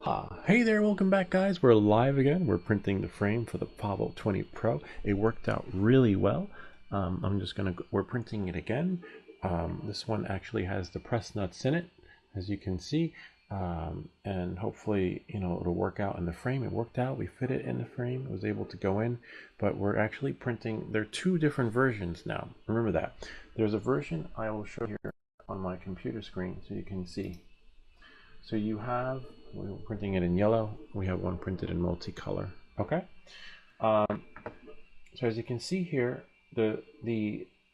Hey there, welcome back guys. We're live again. We're printing the frame for the Pavo20 Pro. It worked out really well. We're printing it again. This one actually has the press nuts in it, as you can see. And hopefully, it'll work out in the frame. It worked out, we fit it in the frame, it was able to go in, but we're actually printing, there are two different versions now. Remember that. There's a version I will show here on my computer screen so you can see. So we're printing it in yellow. We have one printed in multicolor. Okay. So as you can see here, the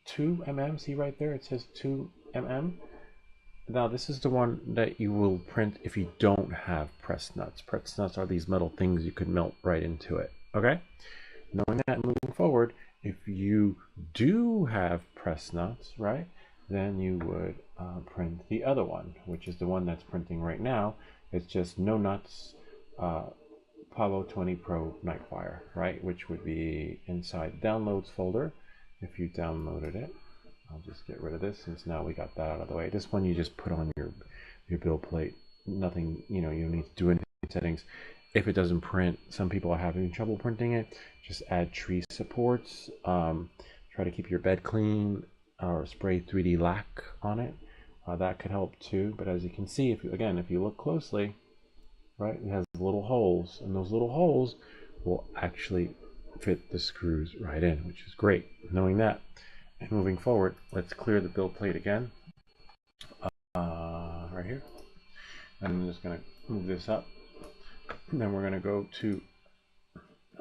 2 mm, see right there, it says 2 mm. Now this is the one that you will print if you don't have press nuts. Press nuts are these metal things you could melt right into it. Okay. Knowing that, moving forward, if you do have press nuts, right, then you would print the other one, which is the one that's printing right now. It's just no nuts, Pavo20 Pro Nightfire, right, which would be inside downloads folder. If you downloaded it, I'll just get rid of this since now we got that out of the way. This one you just put on your build plate. Nothing, you don't need to do anything settings. If it doesn't print, some people are having trouble printing it, just add tree supports. Try to keep your bed clean, or spray 3D lac on it. That could help too. But as you can see, if you look closely, right, it has little holes, and those little holes will actually fit the screws right in, which is great. Knowing that, and moving forward, let's clear the build plate again. Right here. I'm just going to move this up. And then we're going to go to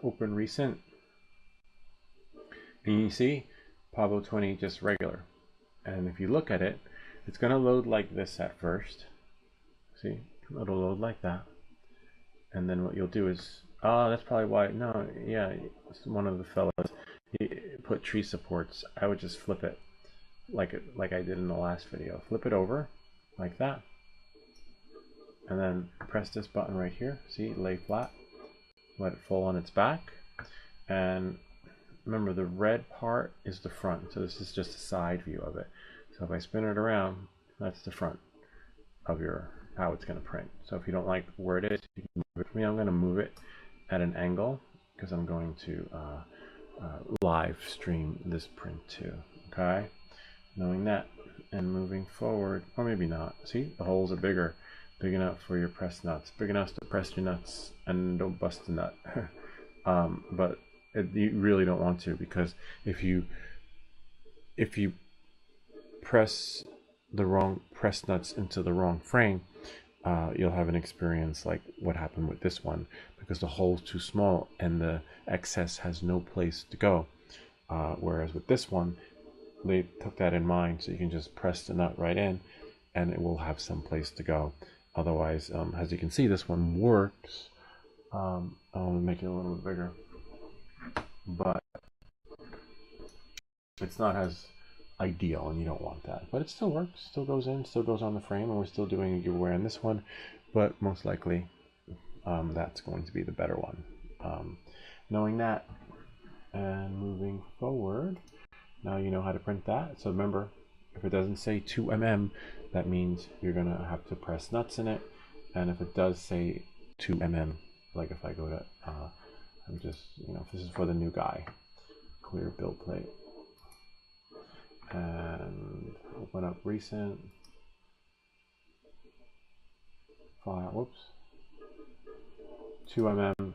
Open Recent. And you see Pavo20 just regular. And if you look at it, it's going to load like this at first. See, it'll load like that. And then what you'll do is, that's probably why, no, yeah, it's one of the fellas, he put tree supports. I would just flip it like I did in the last video. Flip it over like that. And then press this button right here. See, lay flat. Let it fall on its back. And remember, the red part is the front. So this is just a side view of it. So if I spin it around, that's the front of how it's going to print. So if you don't like where it is, you can move it for me. I'm going to move it at an angle because I'm going to live stream this print too. Okay, knowing that, and moving forward, or maybe not. See, the holes are big enough for your press nuts, big enough to press your nuts and don't bust the nut. But you really don't want to, because if you press the wrong press nuts into the wrong frame, you'll have an experience like what happened with this one, because the hole's too small and the excess has no place to go. Whereas with this one, they took that in mind, so you can just press the nut right in and it will have some place to go. Otherwise, as you can see, this one works. I'll make it a little bit bigger, but it's not as ideal, and you don't want that. But it still works, still goes in, still goes on the frame, and we're still doing a giveaway on this one. But most likely, that's going to be the better one. Knowing that, and moving forward, now you know how to print that. So remember, if it doesn't say 2 mm, that means you're gonna have to press nuts in it. And if it does say 2 mm, like if I go to, I'm just, this is for the new guy, clear build plate, and open up recent file. Whoops. 2 mm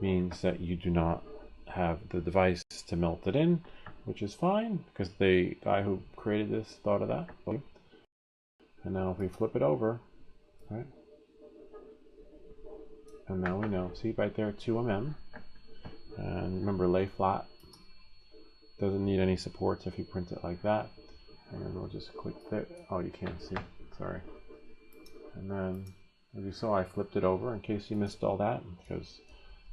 means that you do not have the device to melt it in, which is fine because the guy who created this thought of that. And now if we flip it over, right, and now we know, see right there, 2 mm, and remember, lay flat. Doesn't need any supports if you print it like that. And then we'll just click fit. Oh, you can't see, sorry. And then, as you saw, I flipped it over in case you missed all that, because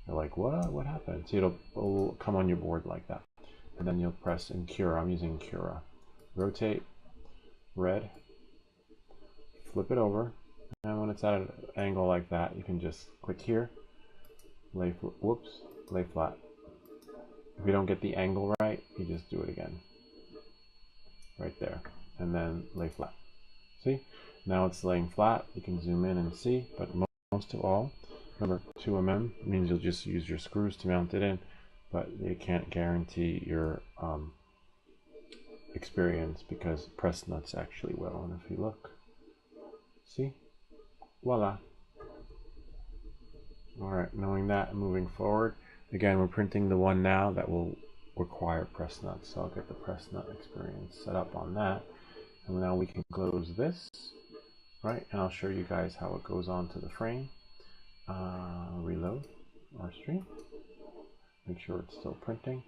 you're like, what happened? See, it'll come on your board like that. And then you'll press in Cura. I'm using Cura. Rotate, red, flip it over, and when it's at an angle like that, you can just click here, lay flat. If you don't get the angle right, you just do it again, right there, and then lay flat. See, now it's laying flat. You can zoom in and see, but most most of all, remember 2mm means you'll just use your screws to mount it in, but you can't guarantee your experience because press nuts actually will. And if you look, see, voila. All right, knowing that and moving forward, again, we're printing the one now that will require press nuts, so I'll get the press nut experience set up on that. And now we can close this, right? And I'll show you guys how it goes onto the frame. Reload our stream, make sure it's still printing,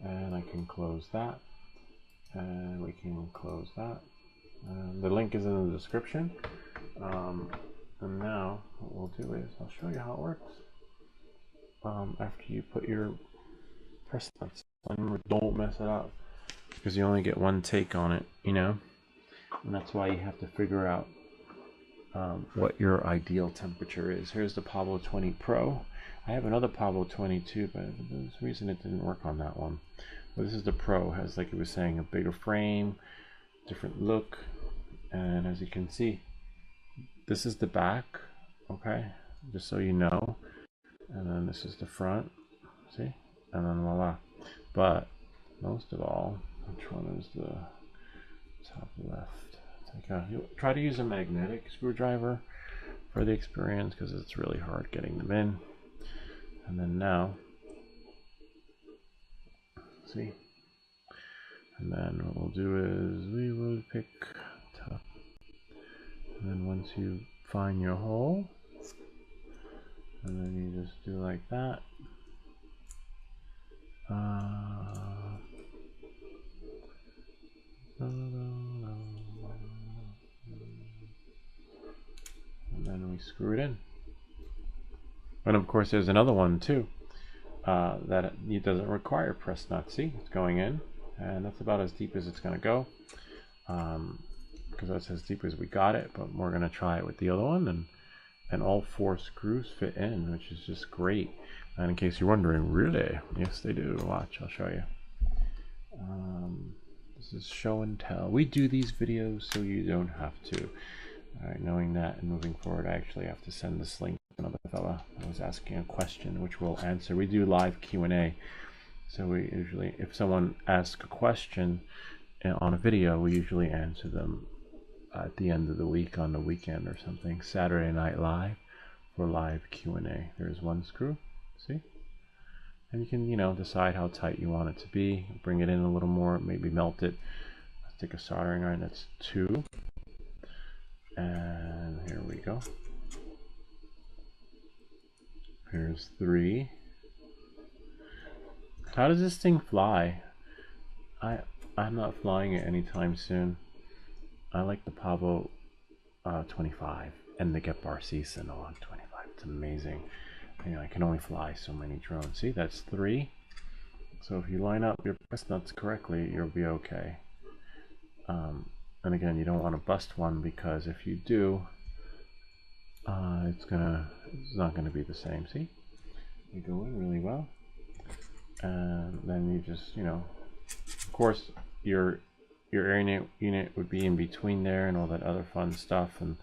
and I can close that, and we can close that. The link is in the description. And now what we'll do is I'll show you how it works. After you put your press nuts on, remember, don't mess it up because you only get one take on it, you know, and that's why you have to figure out what your ideal temperature is. Here's the Pavo20 Pro. I have another Pavo20 too, but for some reason it didn't work on that one. But this is the Pro. Has, like it was saying, a bigger frame, different look, and as you can see, this is the back, okay, just so you know, and then this is the front, see, and then voila. But most of all, which one is the top left? Try to use a magnetic screwdriver for the experience because it's really hard getting them in. And then now, see, and then what we'll do is we will pick top, and then once you find your hole, and then you just do like that. And then we screw it in. And of course there's another one too that it doesn't require press nuts. See, it's going in, and that's about as deep as it's going to go, because that's as deep as we got it. But we're going to try it with the other one, and all 4 screws fit in, which is just great. And in case you're wondering, really, yes they do. Watch, I'll show you. This is show and tell. We do these videos so you don't have to. All right, knowing that and moving forward, I actually have to send this link to another fella that was asking a question, which we'll answer. We do live Q&A, so we usually, if someone asks a question on a video, we usually answer them at the end of the week, on the weekend or something. Saturday Night Live for live Q&A. There's 1 screw, see? And you can, you know, decide how tight you want it to be. Bring it in a little more, maybe melt it. Let's take a soldering iron. That's 2. And here we go. Here's 3. How does this thing fly? I'm not flying it anytime soon. I like the Pavo 25 and the Get Bar Season on 25. It's amazing. You know, I can only fly so many drones. See, that's 3. So if you line up your press nuts correctly, you'll be okay. And again, you don't want to bust one, because if you do, it's not gonna be the same. See, you go in really well, and then you just, you know, of course your air unit would be in between there and all that other fun stuff, and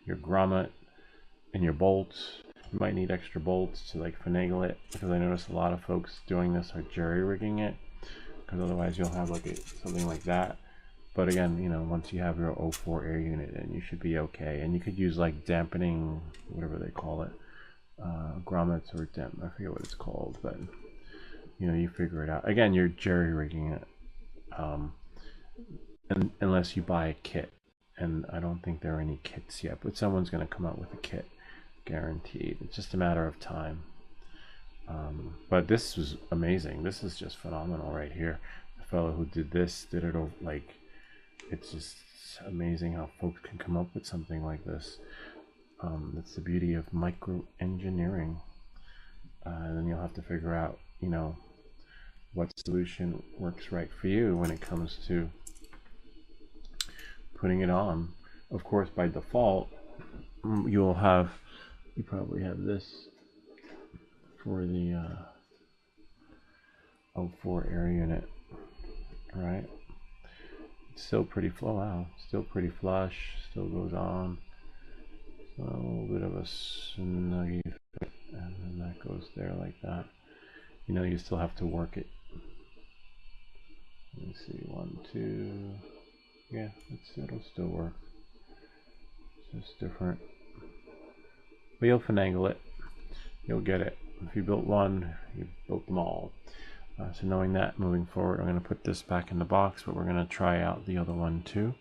your grommet and your bolts. You might need extra bolts to like finagle it, because I notice a lot of folks doing this are jerry rigging it, because otherwise you'll have like something like that. But again, you know, once you have your 04 air unit in, you should be okay. And you could use like dampening, whatever they call it, grommets or I forget what it's called, but you know, you figure it out. Again, you're jerry rigging it, unless you buy a kit. And I don't think there are any kits yet, but someone's going to come out with a kit, guaranteed. It's just a matter of time. But this was amazing. This is just phenomenal right here. The fellow who did this did it like, it's just amazing how folks can come up with something like this. That's the beauty of micro engineering. And then you'll have to figure out, you know, what solution works right for you when it comes to putting it on. Of course, by default, you probably have this for the 04 air unit, right? It's still pretty wow, still pretty flush, still goes on. So a little bit of a snuggy fit, and then that goes there like that. You know, you still have to work it. Let me see, 1, 2. Yeah, it'll still work. It's just different. But you'll finagle it. You'll get it. If you built one, you built them all. So knowing that, moving forward, I'm going to put this back in the box, but we're going to try out the other one too.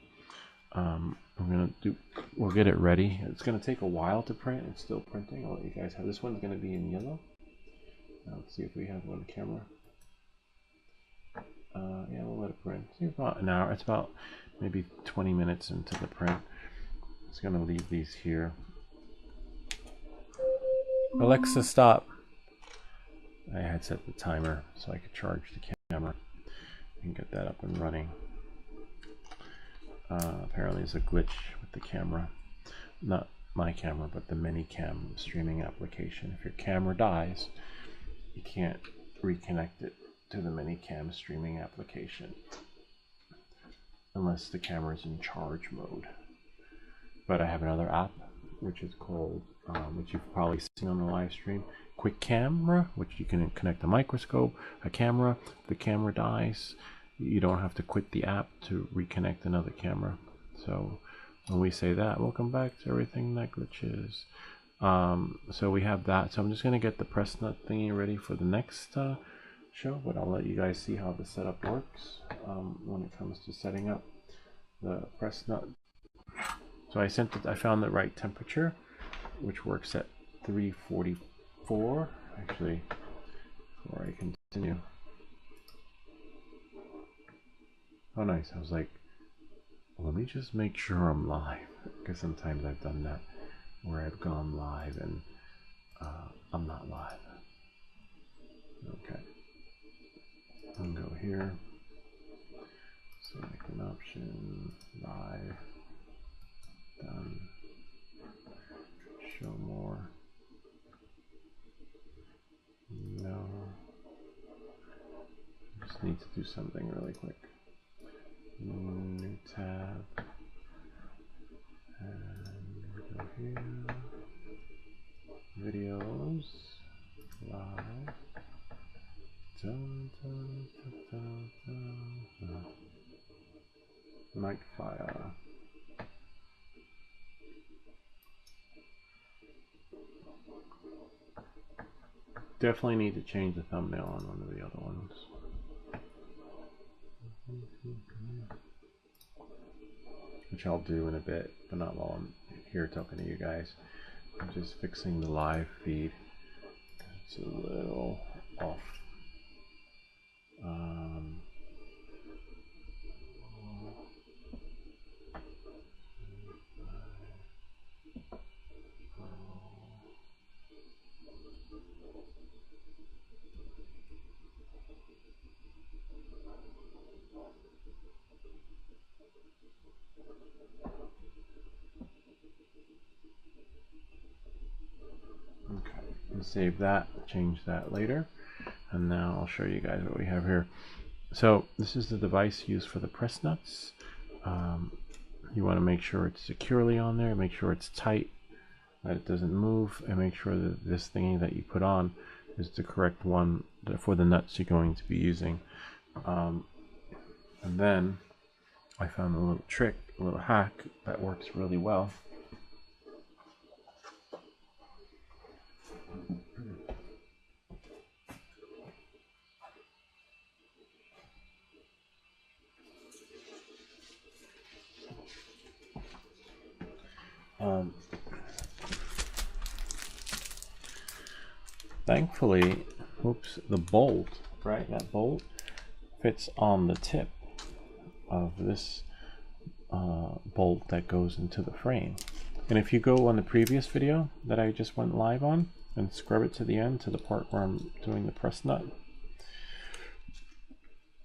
We'll get it ready. It's going to take a while to print. It's still printing. I'll let you guys have. This one's going to be in yellow. Now let's see if we have one camera. Yeah, we'll let it print. See, about an hour. It's about maybe 20 minutes into the print. It's going to leave these here. Alexa, stop. I had set the timer so I could charge the camera and get that up and running. Apparently there's a glitch with the camera. Not my camera, but the Minicam streaming application. If your camera dies, you can't reconnect it to the Minicam streaming application unless the camera is in charge mode. But I have another app which is called, which you've probably seen on the live stream, Quick Camera, which you can connect a microscope, a camera. If the camera dies, you don't have to quit the app to reconnect another camera. So when we say that, welcome back to everything that glitches. So we have that. So I'm just going to get the press nut thingy ready for the next show, but I'll let you guys see how the setup works when it comes to setting up the press nut. So I found the right temperature, which works at 344. Actually, before I continue. Oh, nice. I was like, let me just make sure I'm live, because sometimes I've done that where I've gone live and I'm not live. Okay. I'll go here. Select an option. Live. Done. Show more. No. Just need to do something really quick. New tab. And go here. Videos. Live. Dun, dun, dun, dun, dun. Nightfire. Definitely need to change the thumbnail on one of the other ones. Which I'll do in a bit, but not while I'm here talking to you guys. I'm just fixing the live feed. It's a little off. Save that, change that later, and now I'll show you guys what we have here. So this is the device used for the press nuts. You want to make sure it's securely on there, make sure it's tight, that it doesn't move, and make sure that this thingy that you put on is the correct one for the nuts you're going to be using. And then I found a little trick, a little hack that works really well. Thankfully, oops, the bolt, right? That bolt fits on the tip of this bolt that goes into the frame. And if you go on the previous video that I just went live on and scrub it to the end, to the part where I'm doing the press nut,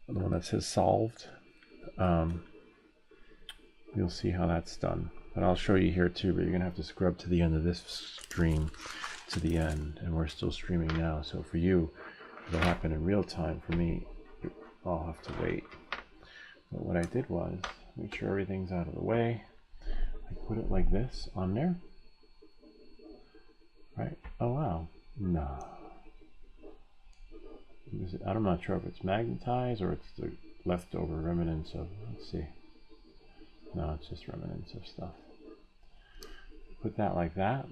the one that says solved, you'll see how that's done. But I'll show you here too, but you're gonna have to scrub to the end of this stream to the end, and we're still streaming now. So for you, it'll happen in real time. For me, I'll have to wait. But what I did was make sure everything's out of the way. I put it like this on there, No. I'm not sure if it's magnetized or it's the leftover remnants of, let's see. No, it's just remnants of stuff. Put that like that,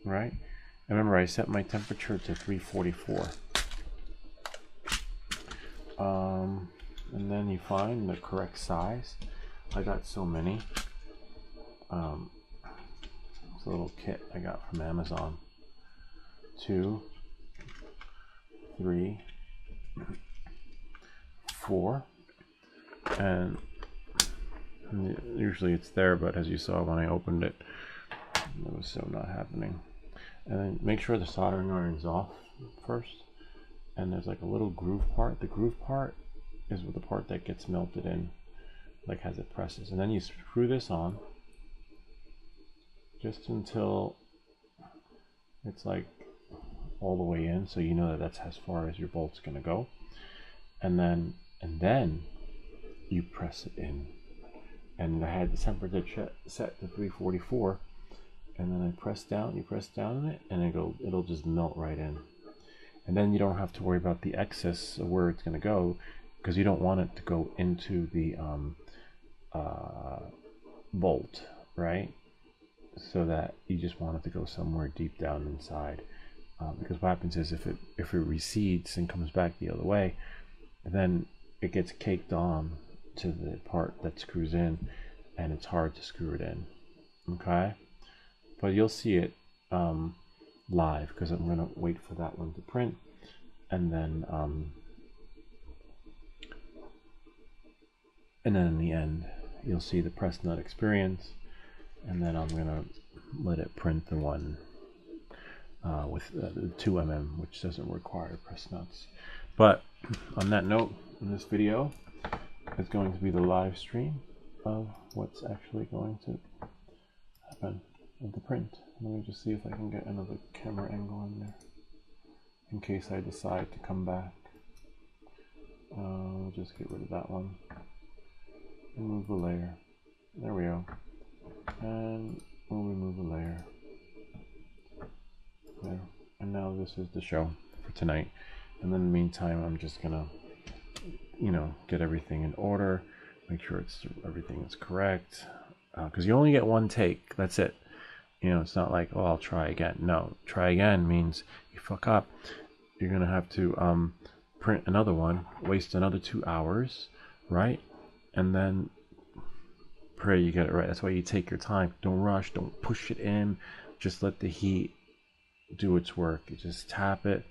right? And remember, I set my temperature to 344. And then you find the correct size. I got so many. It's a little kit I got from Amazon. 2, 3, 4, and usually it's there, but as you saw when I opened it, it was so not happening. And then make sure the soldering iron's off first, and there's like a little groove part. The groove part is the part that gets melted in, like as it presses, and then you screw this on just until it's like all the way in, so you know that that's as far as your bolt's gonna go, and then you press it in. And I had the temperature set to 344, and then I press down. You press down on it, and it'll just melt right in. And then you don't have to worry about the excess of where it's gonna go, because you don't want it to go into the bolt, right? So that you just want it to go somewhere deep down inside. Because what happens is if it recedes and comes back the other way, then it gets caked on to the part that screws in, and it's hard to screw it in. Okay, but you'll see it live, because I'm going to wait for that one to print, and then in the end you'll see the press nut experience, and then I'm going to let it print the one with the 2mm, which doesn't require press nuts. But on that note, in this video is going to be the live stream of what's actually going to happen with the print. Let me just see if I can get another camera angle in there in case I decide to come back. We'll just get rid of that one and move the layer. There we go. And we'll remove the layer. There. And now this is the show for tonight. And then in the meantime, I'm just gonna, get everything in order, make sure everything is correct, because you only get one take. That's it. It's not like, oh, I'll try again. No, try again means you fuck up, you're gonna have to print another one, waste another 2 hours, right? And then pray you get it right. That's why you take your time. Don't rush. Don't push it in. Just let the heat do its work. You just tap it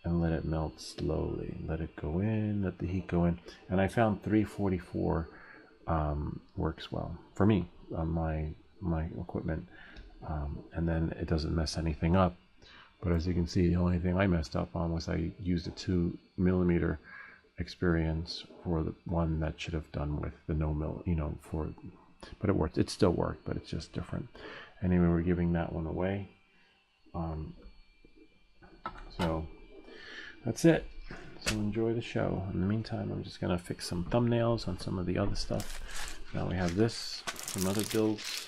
and let it melt slowly. Let it go in, let the heat go in. And I found 344 works well for me on my equipment, and then it doesn't mess anything up. But as you can see, the only thing I messed up on was I used a 2mm experience for the one that should have done with the no mill, but it worked. It still worked, but it's just different. Anyway, we're giving that one away. So that's it. So enjoy the show. In the meantime, I'm just gonna fix some thumbnails on some of the other stuff. Now we have this, some other builds.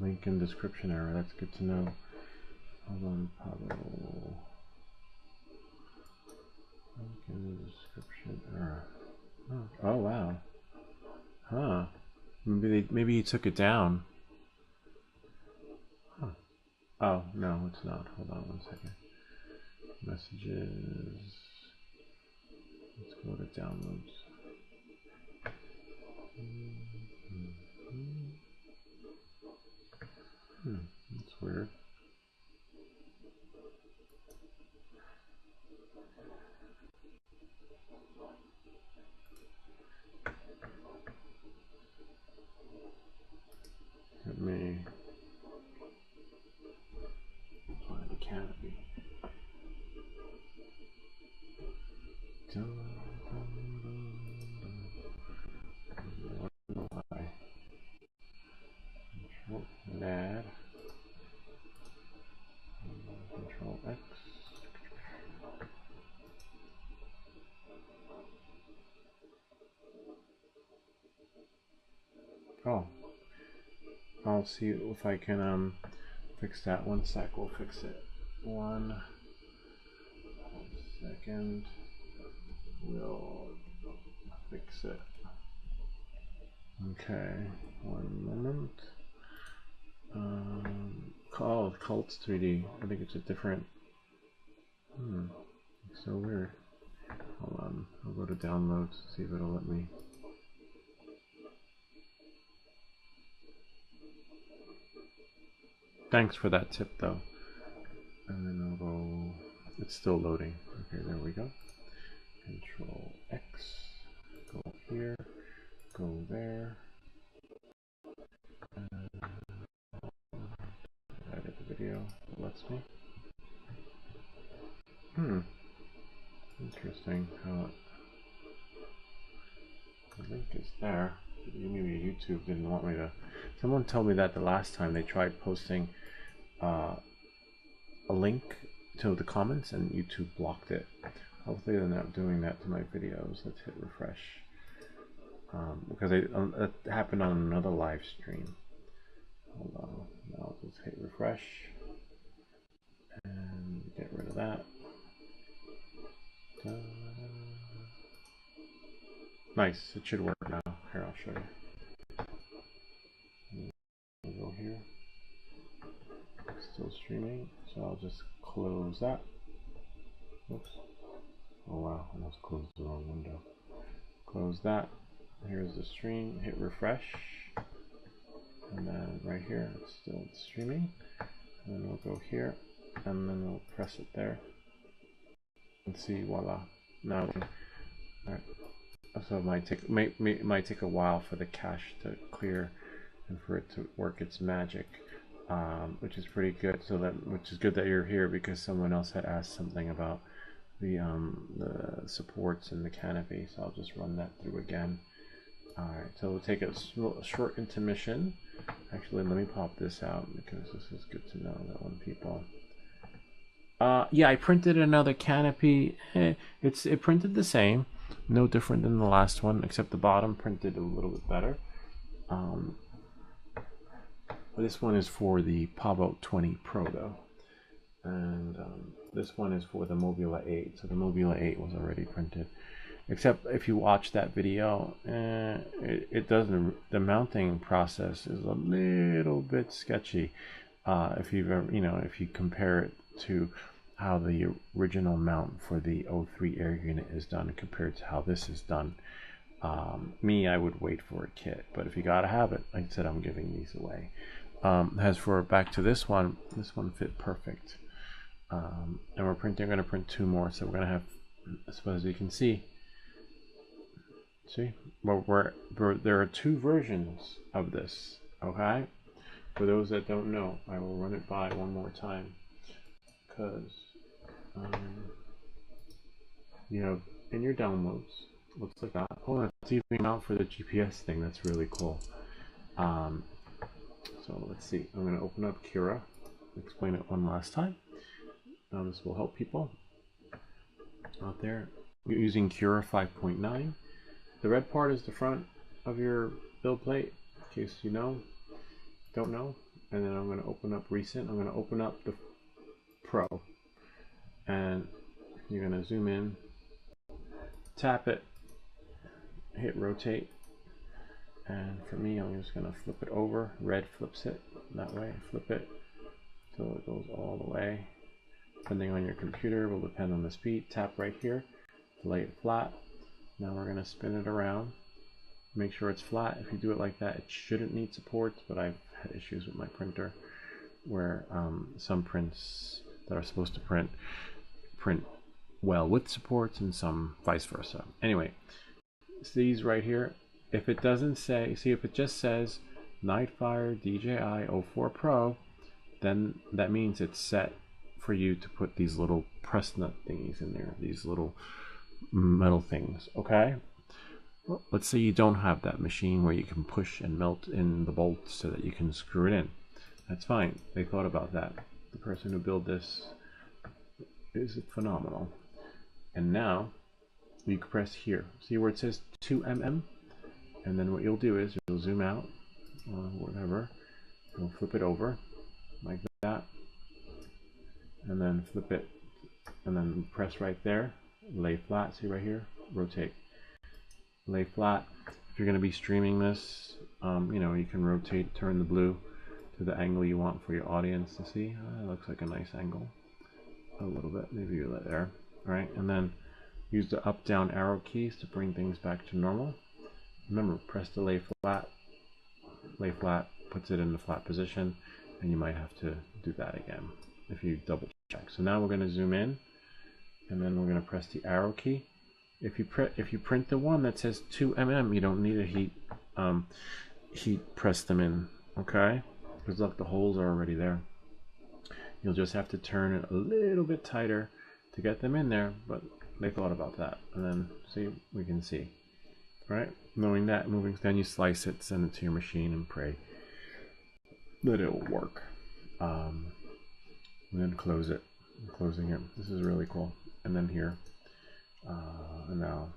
Link in description error. That's good to know. Hold on, Pavo. Link in the description error. Oh wow. Huh. Maybe he took it down. Huh. Oh no, it's not. Hold on one second. Messages. Let's go to downloads. That's weird. Let me find the canopy. Why? Control add. Control X. Oh, I'll see if I can fix that. 1 sec, we'll fix it. 1 second, we'll fix it. Okay, 1 moment. Called Cults 3D. I think it's a different. It's so weird. Hold on, I'll go to downloads, see if it'll let me. Thanks for that tip though. And then I'll go, it's still loading. Okay, there we go. Control X, go here, go there. Edit the video, it lets me. Interesting how the link is there. Maybe YouTube didn't want me to. Someone told me that the last time they tried posting a link to the comments and YouTube blocked it. Hopefully they're not doing that to my videos. Let's hit refresh. Because it happened on another live stream. Hold on. Now I'll just hit refresh and get rid of that. Nice, it should work now. Here, I'll show you. We'll go here. Still streaming, so I'll just close that. Oops. Oh wow, I almost closed the wrong window. Close that. Here's the stream. Hit refresh. And then right here, it's still streaming. And then we'll go here, and then we'll press it there. And see, voila. Now, alright. So it might take a while for the cache to clear and for it to work its magic, which is pretty good. Which is good that you're here, because someone else had asked something about the supports in the canopy. So I'll just run that through again. All right, so we'll take a short intermission. Actually, let me pop this out because this is good to know that when people. Yeah, I printed another canopy. It printed the same, no different than the last one, except the bottom printed a little bit better. This one is for the Pavo20 Pro though, and this one is for the Mobula 8. So the Mobula 8 was already printed, except if you watch that video, it doesn't. The mounting process is a little bit sketchy. If you've ever, if you compare it to how the original mount for the 03 air unit is done compared to how this is done. I would wait for a kit, but if you gotta have it, like I said, I'm giving these away. As for back to this one fit perfect. And we're going to print 2 more, so we're going to have, I suppose you can see, well, there are 2 versions of this, okay? For those that don't know, I will run it by one more time, because you have in your downloads, looks like that. Oh, it's even out for the GPS thing. That's really cool. So let's see. I'm going to open up Cura, explain it one last time. This will help people out there. You're using Cura 5.9. The red part is the front of your build plate, in case you don't know. And then I'm going to open up recent. I'm going to open up the Pro, and you're going to zoom in, tap it, hit rotate, and for me, I'm just going to flip it over. Red flips it that way. Flip it so it goes all the way. Depending on your computer, will depend on the speed. Tap right here to lay it flat. Now we're going to spin it around. Make sure it's flat. If you do it like that, it shouldn't need supports, but I've had issues with my printer where some prints that are supposed to print well with supports and some vice versa. Anyway, these right here, if it doesn't say, see if it just says Nightfire DJI 04 Pro, then that means it's set for you to put these little press nut thingies in there, these little metal things, okay? Well, let's say you don't have that machine where you can push and melt in the bolts so that you can screw it in. That's fine. They thought about that. The person who built this is phenomenal. And now you can press here. See where it says 2mm? And then what you'll do is you'll zoom out or whatever. You'll flip it over like that. And then flip it. And then press right there. Lay flat. See right here? Rotate. Lay flat. If you're going to be streaming this, you can rotate, turn the blue to the angle you want for your audience to see. It looks like a nice angle. A little bit, maybe you're there. All right, and then use the up down arrow keys to bring things back to normal. Remember, press the lay flat. Lay flat puts it in the flat position, and you might have to do that again if you double check. So now we're going to zoom in, and then we're going to press the arrow key. If you print the one that says 2mm, you don't need a heat press them in, okay? Because look, the holes are already there. You'll just have to turn it a little bit tighter to get them in there, but they thought about that. And then see, we can see, right? Knowing that, then you slice it, send it to your machine, and pray that it will work. And then close it. I'm closing it. This is really cool. And then here. And now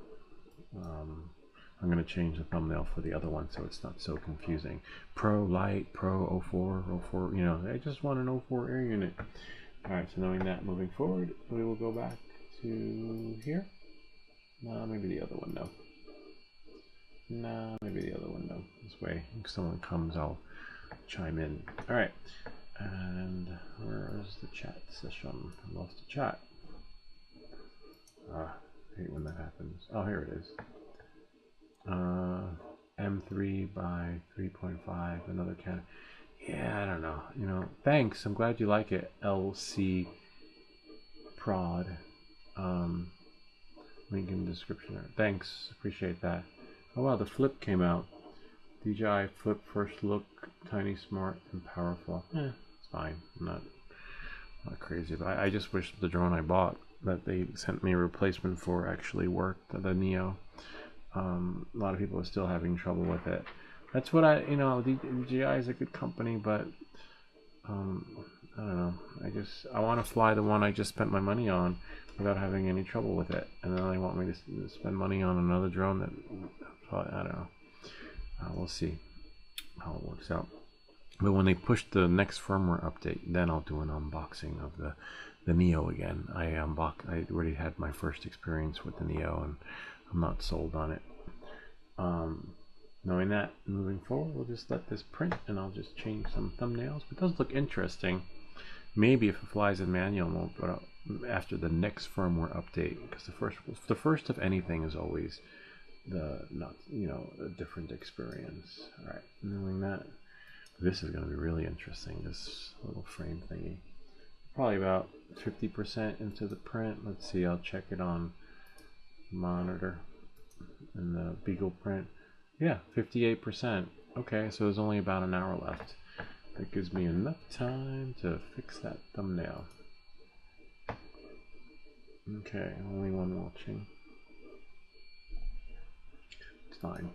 I'm going to change the thumbnail for the other one so it's not so confusing. Pro Light, Pro 04, 04, I just want an 04 air unit. Alright, so knowing that, moving forward, we will go back to here. Maybe the other one, no. No, maybe the other window. This way, if someone comes, I'll chime in. All right. And where is the chat session? I lost the chat. I hate when that happens. Oh, here it is. M3 by 3.5, another can. Yeah, I don't know. You know, thanks. I'm glad you like it. LC Prod. Link in the description there. Thanks. Appreciate that. Oh wow, the flip came out. DJI Flip first look, tiny, smart, and powerful. It's fine. I'm not crazy, but I just wish the drone I bought that they sent me a replacement for actually worked. The Neo. A lot of people are still having trouble with it. That's what I, you know, DJI is a good company, but I don't know. I want to fly the one I just spent my money on without having any trouble with it, and then they want me to spend money on another drone that I don't know. We'll see how it works out. But when they push the next firmware update, then I'll do an unboxing of the Neo again. I already had my first experience with the Neo, and I'm not sold on it. Knowing that, moving forward, we'll just let this print, and I'll just change some thumbnails. It does look interesting. Maybe if it flies in manual mode, but after the next firmware update, because the first of anything is always a different experience. All right, knowing that, this is going to be really interesting. This little frame thingy, probably about 50% into the print. Let's see. I'll check it on monitor and the Beagle print. Yeah, 58%. Okay, so there's only about an hour left. That gives me enough time to fix that thumbnail. Okay, only one watching. It's fine.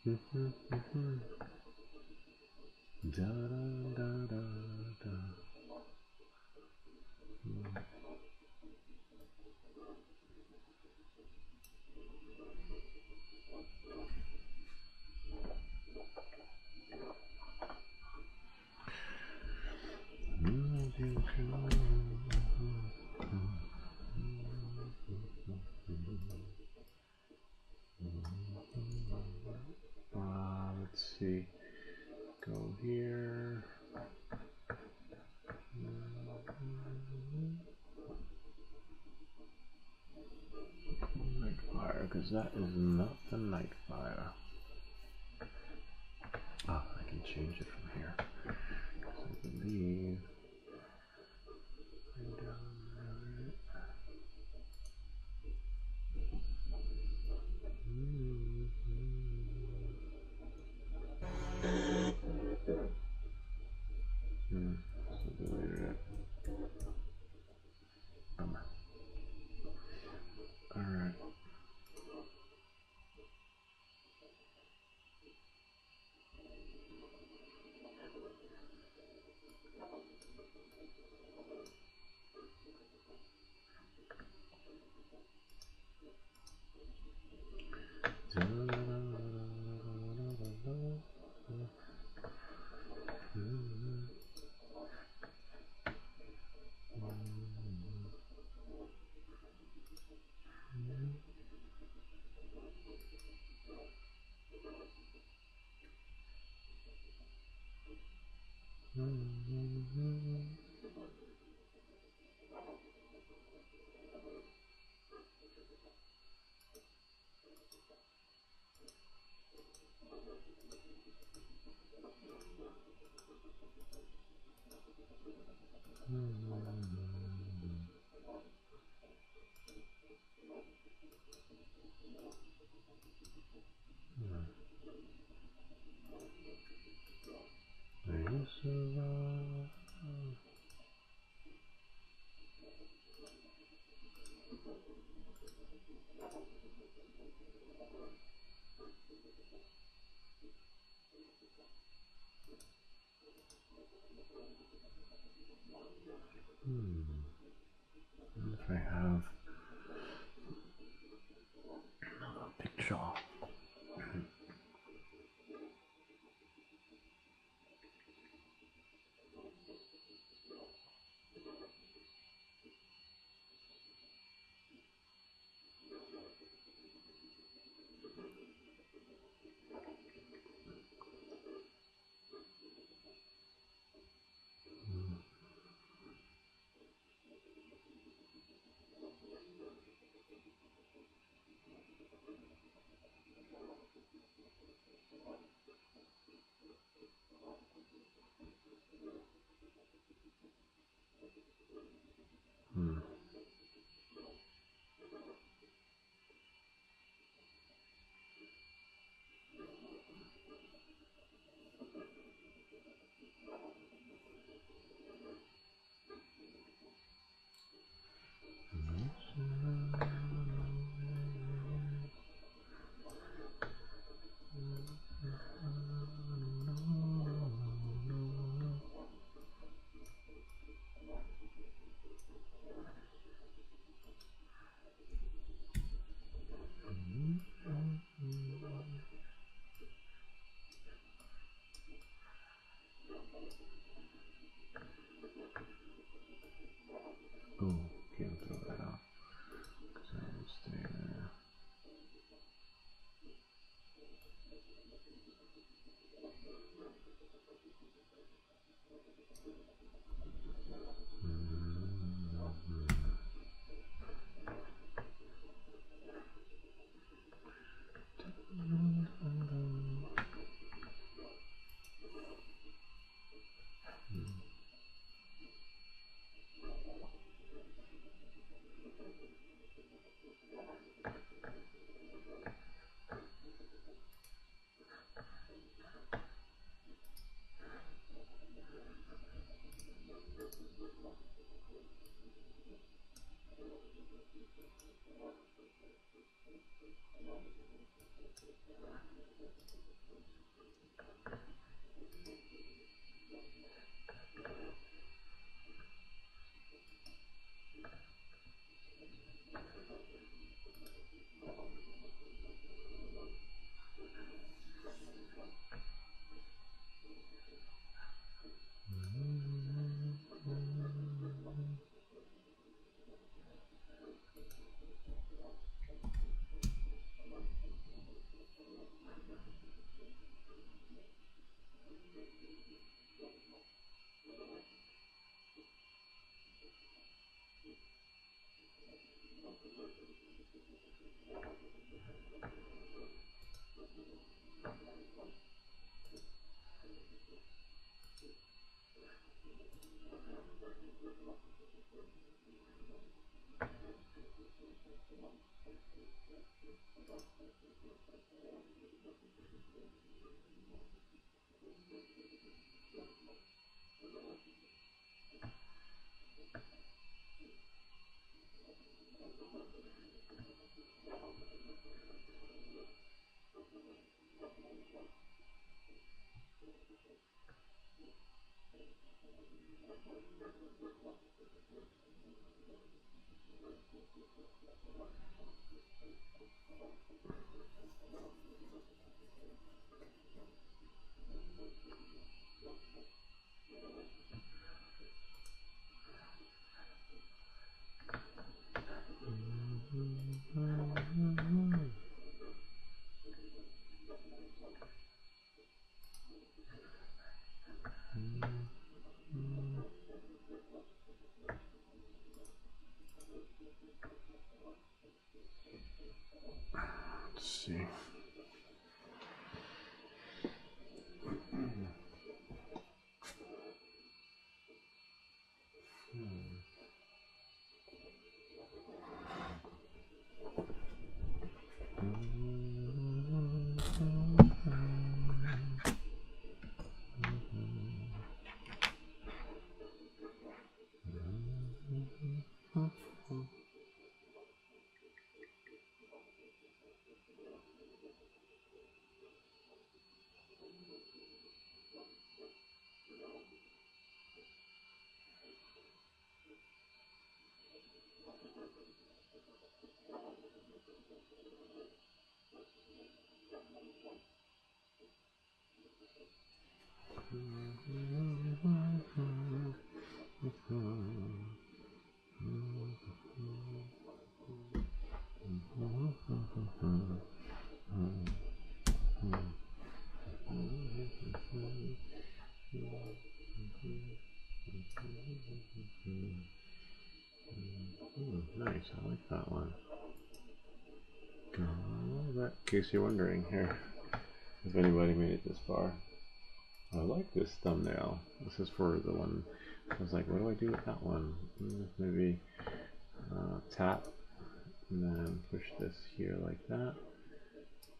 Da, da, da, da. Let's see. Go here. Nightfire, because that is not the Nightfire. I can change it from here. I believe. So deleted it. Bummer. All right. If I have a picture. Let's see. Nice, I like that one. In case you're wondering here, if anybody made it this far. I like this thumbnail. This is for the one. I was like, what do I do with that one? Maybe tap and then push this here like that.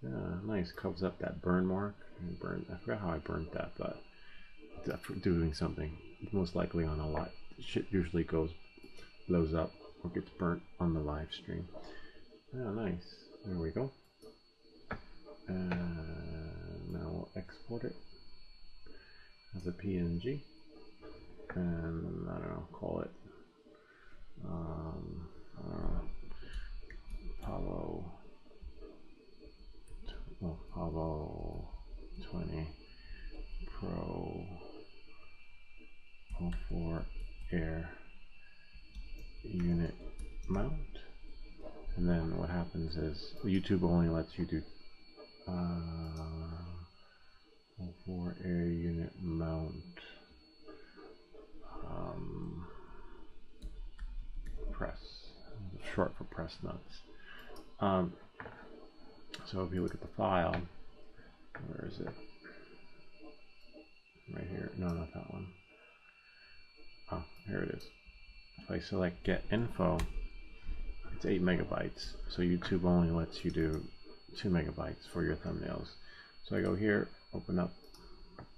Yeah, nice. Covers up that burn mark. I forgot how I burnt that, but doing something. Most likely on a live. Shit usually blows up or gets burnt on the live stream. Yeah, nice. There we go. And now we'll export it as a PNG, and I don't know, call it Pavo20 Pro 04 Air unit mount. And then what happens is YouTube only lets you do 04 Air unit mount press, short for press nuts. So if you look at the file, where is it? Right here. No, not that one. Oh, here it is. If I select get info, it's 8 megabytes. So YouTube only lets you do 2 megabytes for your thumbnails. So I go here, open up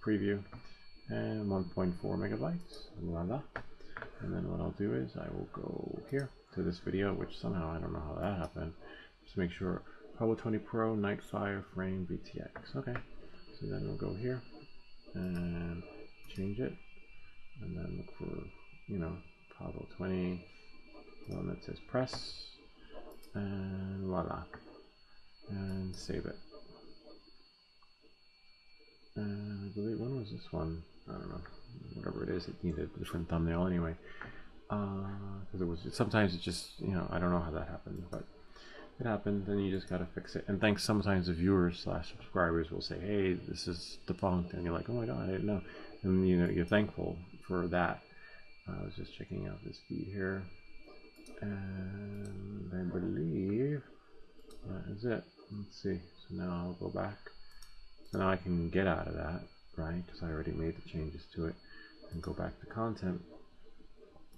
preview, and 1.4 megabytes. Voila. And then what I'll do is I will go here to this video, which somehow I don't know how that happened. Just make sure Pavo20 Pro Nightfire Frame VTX. Okay, so then we'll go here and change it, and then look for, you know, Pavo20, the one that says press, and voila, and save it. And I believe, when was this one? I don't know, whatever it is, it needed a different thumbnail anyway. Because it was, sometimes it just, you know, I don't know how that happened, but it happened, and you just gotta fix it. And thanks, sometimes the viewers slash subscribers will say, hey, this is defunct, and you're like, oh my god, I didn't know. And you know, you're thankful for that. I was just checking out this feed here, and I believe that is it. Let's see. So now I'll go back. So now I can get out of that, right? Because I already made the changes to it, and go back to content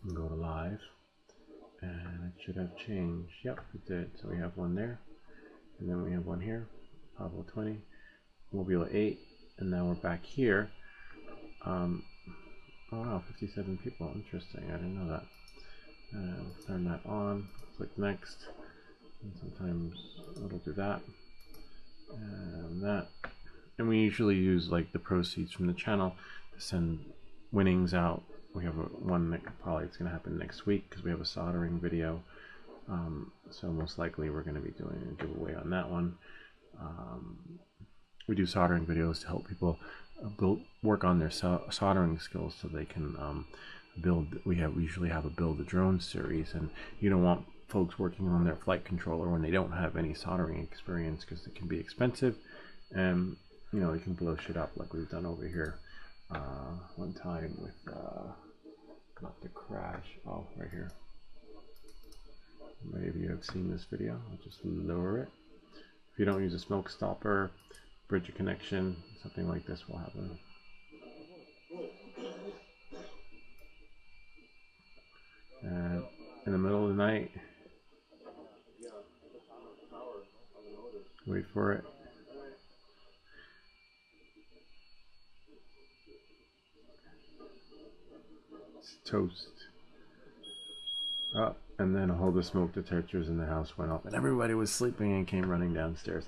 and go to live, and it should have changed. Yep, it did. So we have one there, and then we have one here, Pavo20, Mobile 8, and now we're back here. Oh wow, 57 people. Interesting. I didn't know that. Turn that on. Click next. And sometimes it'll do that and that. And we usually use like the proceeds from the channel to send winnings out. We have one that probably it's going to happen next week because we have a soldering video. So most likely we're going to be doing a giveaway on that one. We do soldering videos to help people work on their soldering skills so they can build. We usually have a build a drone series, and you don't want folks working on their flight controller when they don't have any soldering experience, because it can be expensive, and you know, it can blow shit up like we've done over here one time with not the crash. Oh, right here. Many of you have seen this video. I'll just lower it. If you don't use a smoke stopper, bridge a connection, something like this will happen. And in the middle of the night, wait for it. It's toast. Up, and then all the smoke detectors in the house went off, and everybody was sleeping and came running downstairs.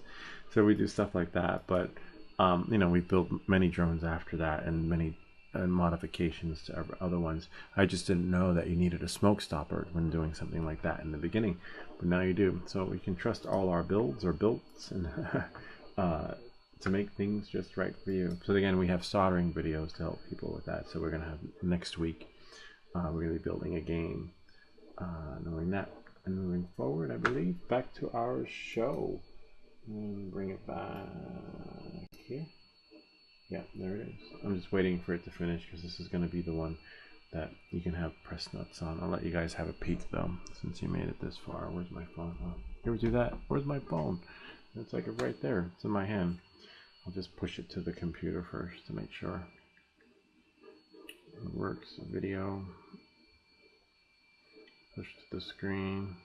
So we do stuff like that, but you know, we built many drones after that, and many modifications to other ones. I just didn't know that you needed a smoke stopper when doing something like that in the beginning, but now you do. So we can trust all our builds or builds and to make things just right for you. So again, we have soldering videos to help people with that. So we're gonna have next week. We're gonna be building a game. Knowing that, and moving forward, I believe back to our show. And bring it back here. Yeah, there it is. I'm just waiting for it to finish because this is going to be the one that you can have press nuts on. I'll let you guys have a peek though, since you made it this far. Where's my phone? Oh, you ever do that? Where's my phone? It's like right there. It's in my hand. I'll just push it to the computer first to make sure it works. Video. Push to the screen.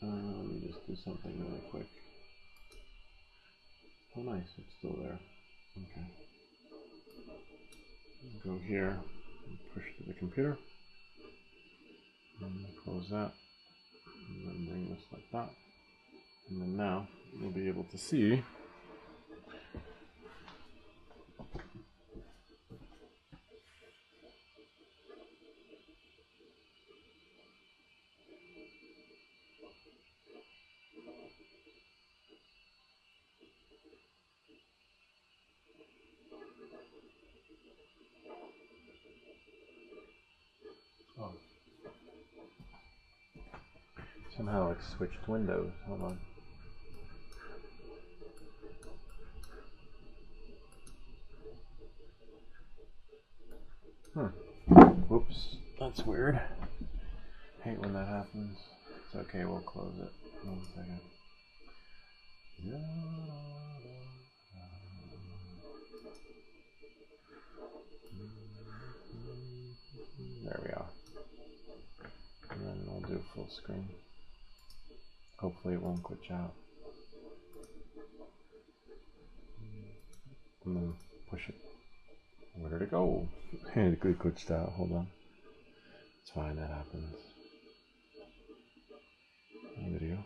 Let me just do something really quick. Oh nice, it's still there. Okay. Go here, and push to the computer. And close that. And then bring this like that. And then now you'll be able to see somehow it switched windows. Hold on. Whoops, that's weird. Hate when that happens. It's okay, we'll close it. 1 second. There we are. And then we'll do full screen. Hopefully it won't glitch out. And then push it. Where did it go? It glitched out. Hold on. It's fine, that happens. Video.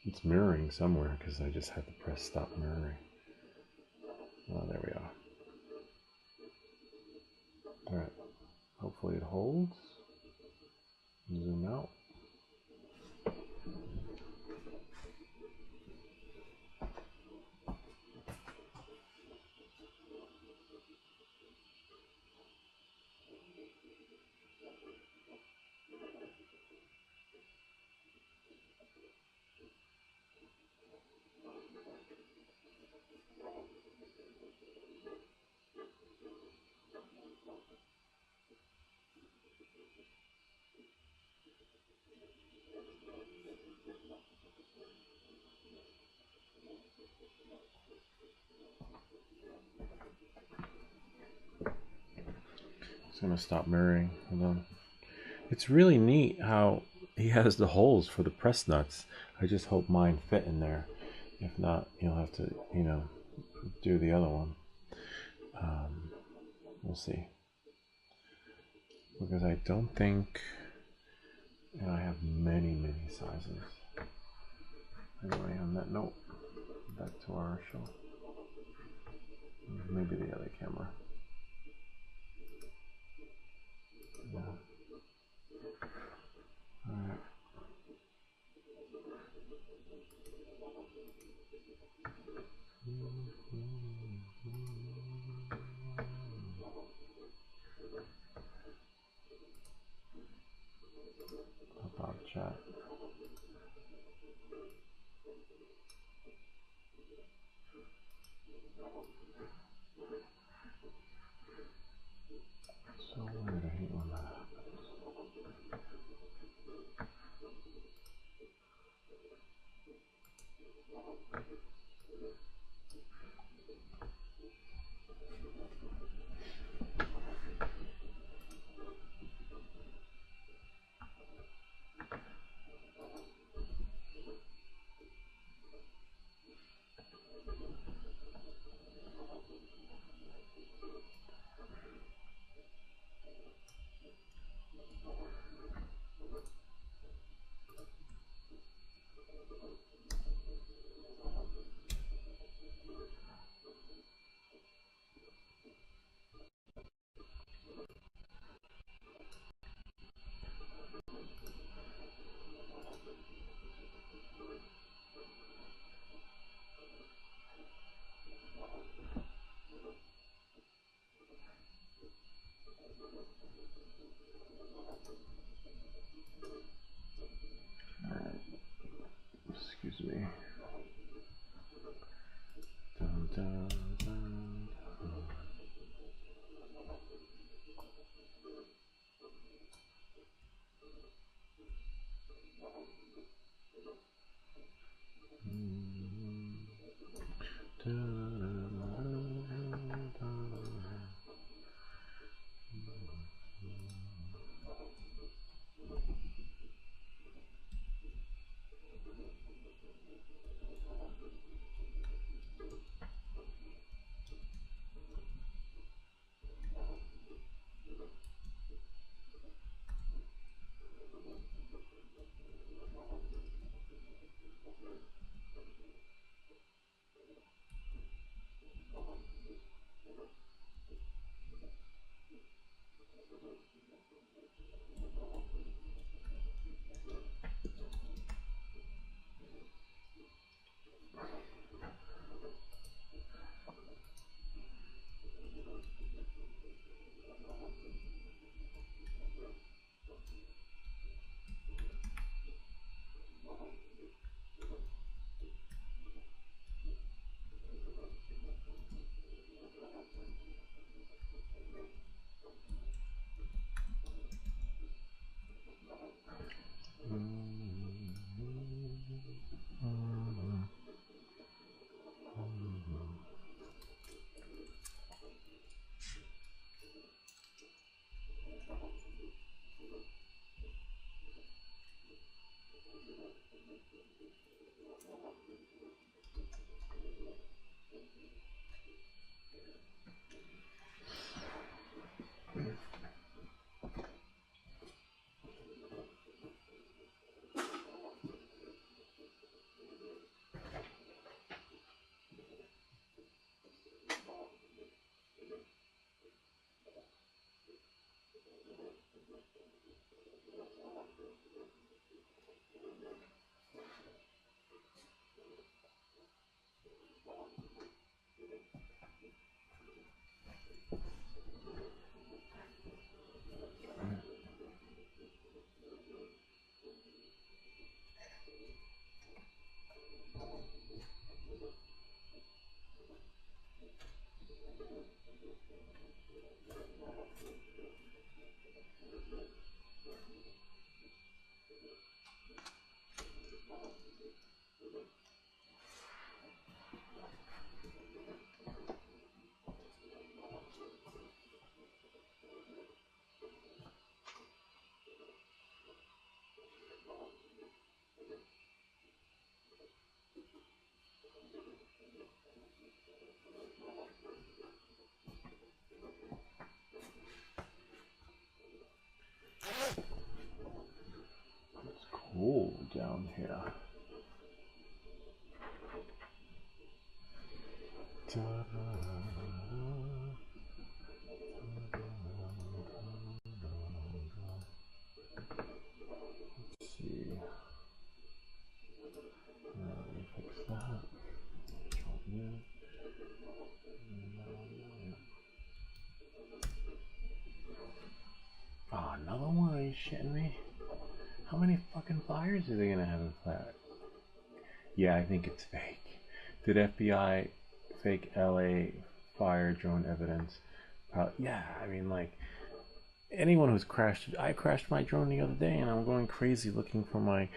It's mirroring somewhere because I just had to press stop mirroring. Oh, there we are. Alright, hopefully it holds. Zoom out. It's going to stop mirroring. Hold on. It's really neat how he has the holes for the press nuts. I just hope mine fit in there. If not, you'll have to, you know, do the other one. We'll see. Because I don't think, and I have many sizes. Anyway, on that note, back to our show. Maybe the other camera. Yeah. All right. About chat. So weird. I hate when that happens. Excuse me. Dun, dun, dun. It's cool down here. Let's see. Let me fix that. Oh, another one? Are you shitting me? How many fucking fires are they gonna have in flat? Yeah, I think it's fake. Did FBI fake LA fire drone evidence? Yeah, I mean, like, anyone who's crashed, I crashed my drone the other day and I'm going crazy looking for my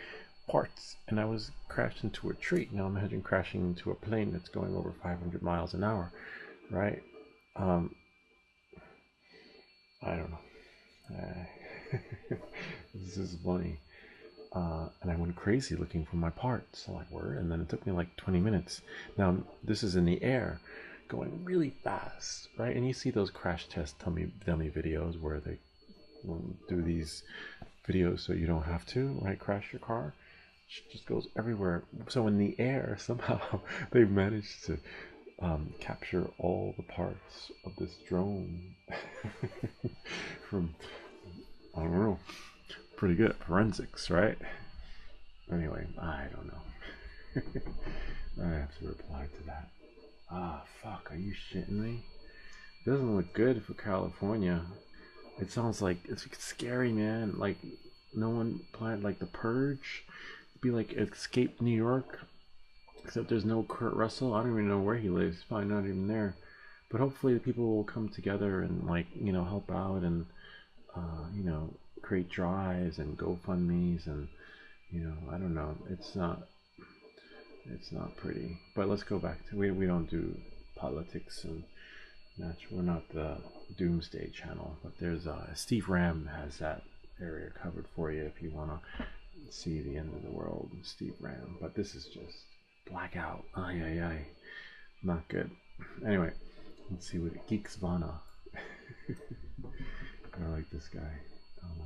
parts and I was crashed into a tree. Now imagine crashing into a plane that's going over 500 miles an hour, right? I don't know. This is funny. And I went crazy looking for my parts. So like, where? And then it took me like 20 minutes. Now this is in the air, going really fast, right? And you see those crash test dummy videos where they do these videos so you don't have to, right? Crash your car. It just goes everywhere. So in the air, somehow they've managed to capture all the parts of this drone from, I don't know, pretty good at forensics, right? Anyway, I don't know. I have to reply to that. Ah, fuck, are you shitting me? It doesn't look good for California. It sounds like it's scary, man. Like, no one planned, like, The Purge. It'd be like Escape New York, except there's no Kurt Russell. I don't even know where he lives. He's probably not even there. But hopefully the people will come together and, like, you know, help out and, you know, create drives and GoFundMe's and, you know, I don't know. It's not pretty. But let's go back to, we don't do politics and we're not the Doomsday channel, but there's Steve Ram has that area covered for you if you want to see the end of the world. Steve Ram, but this is just blackout. Ay. Not good. Anyway, let's see what Geeks Vana. I like this guy.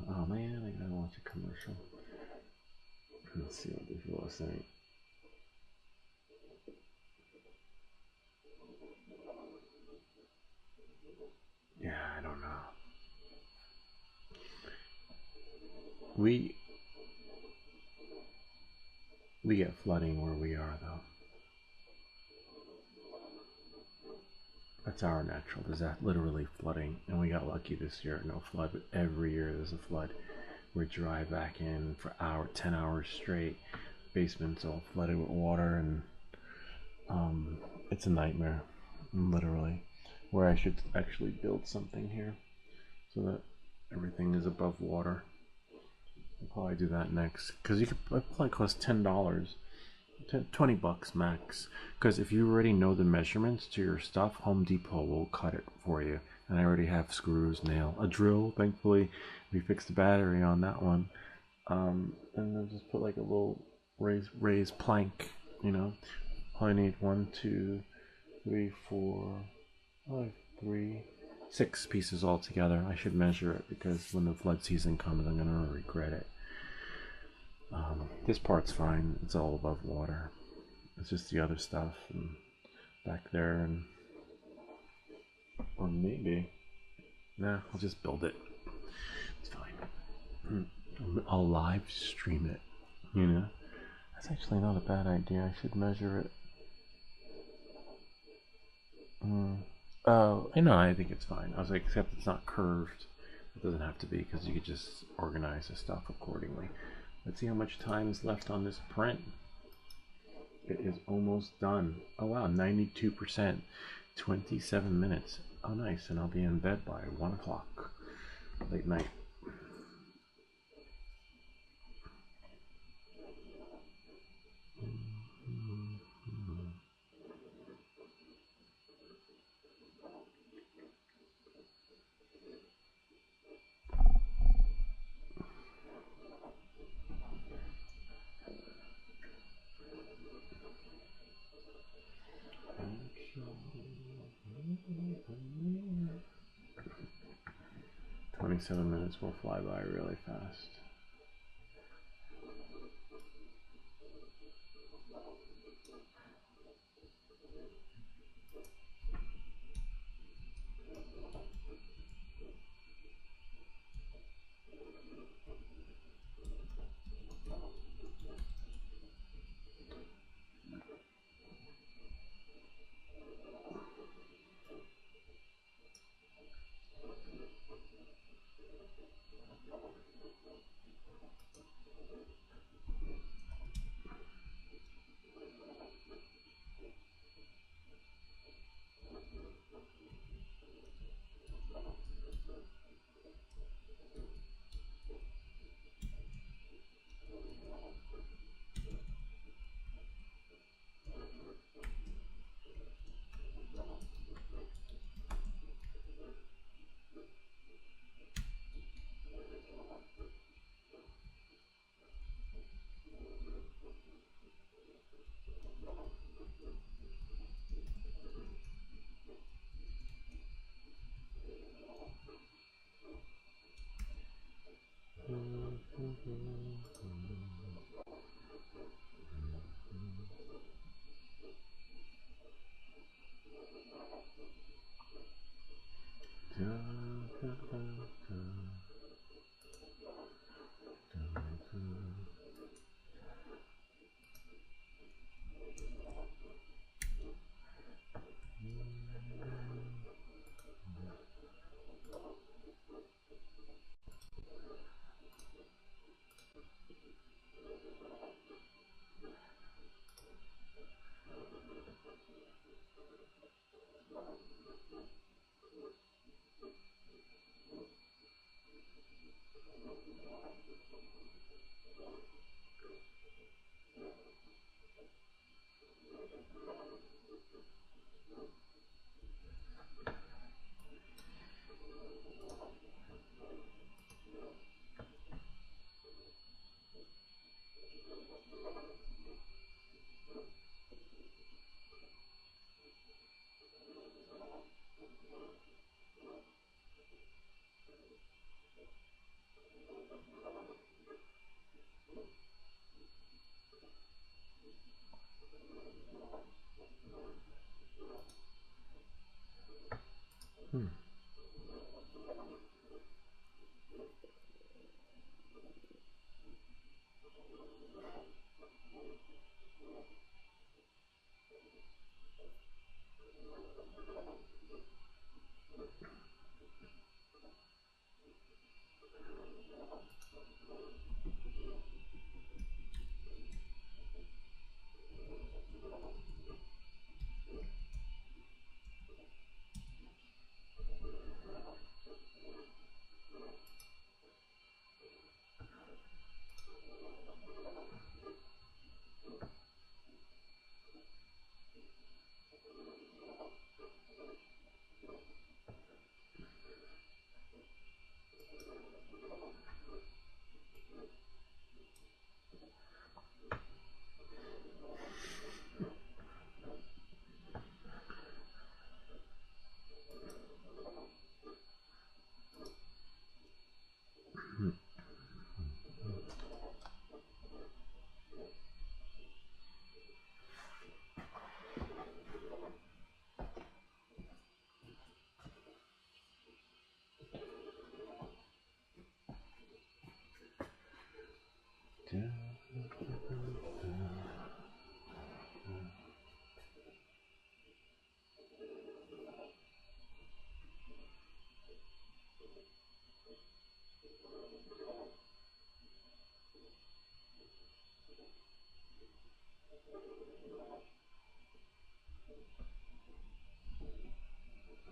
Oh man, I gotta watch a commercial. Let's see what these people are saying. Yeah, I don't know. We get flooding where we are, though. That's our natural disaster, literally flooding. And we got lucky this year, no flood, but every year there's a flood. We drive back in for 10 hours straight. Basement's all flooded with water, and it's a nightmare, literally. Where I should actually build something here so that everything is above water. I'll probably do that next, because you could probably cost $10, 20 bucks max. Because if you already know the measurements to your stuff, Home Depot will cut it for you. And I already have screws, nail, a drill. Thankfully, we fixed the battery on that one. And then just put like a little raised plank. You know, I need 1, 2, 3, 4, 5, 3, 6 pieces all together. I should measure it because when the flood season comes, I'm gonna regret it. This part's fine. It's all above water. It's just the other stuff and back there, and or maybe, nah, I'll just build it. It's fine. I'll live stream it, you know? That's actually not a bad idea. I should measure it. Oh, no, I think it's fine. I was like, except it's not curved. It doesn't have to be, because you could just organize the stuff accordingly. Let's see how much time is left on this print. It is almost done. Oh wow, 92%. 27 minutes. Oh nice, and I'll be in bed by 1 o'clock. Late night. Seven minutes will fly by really fast.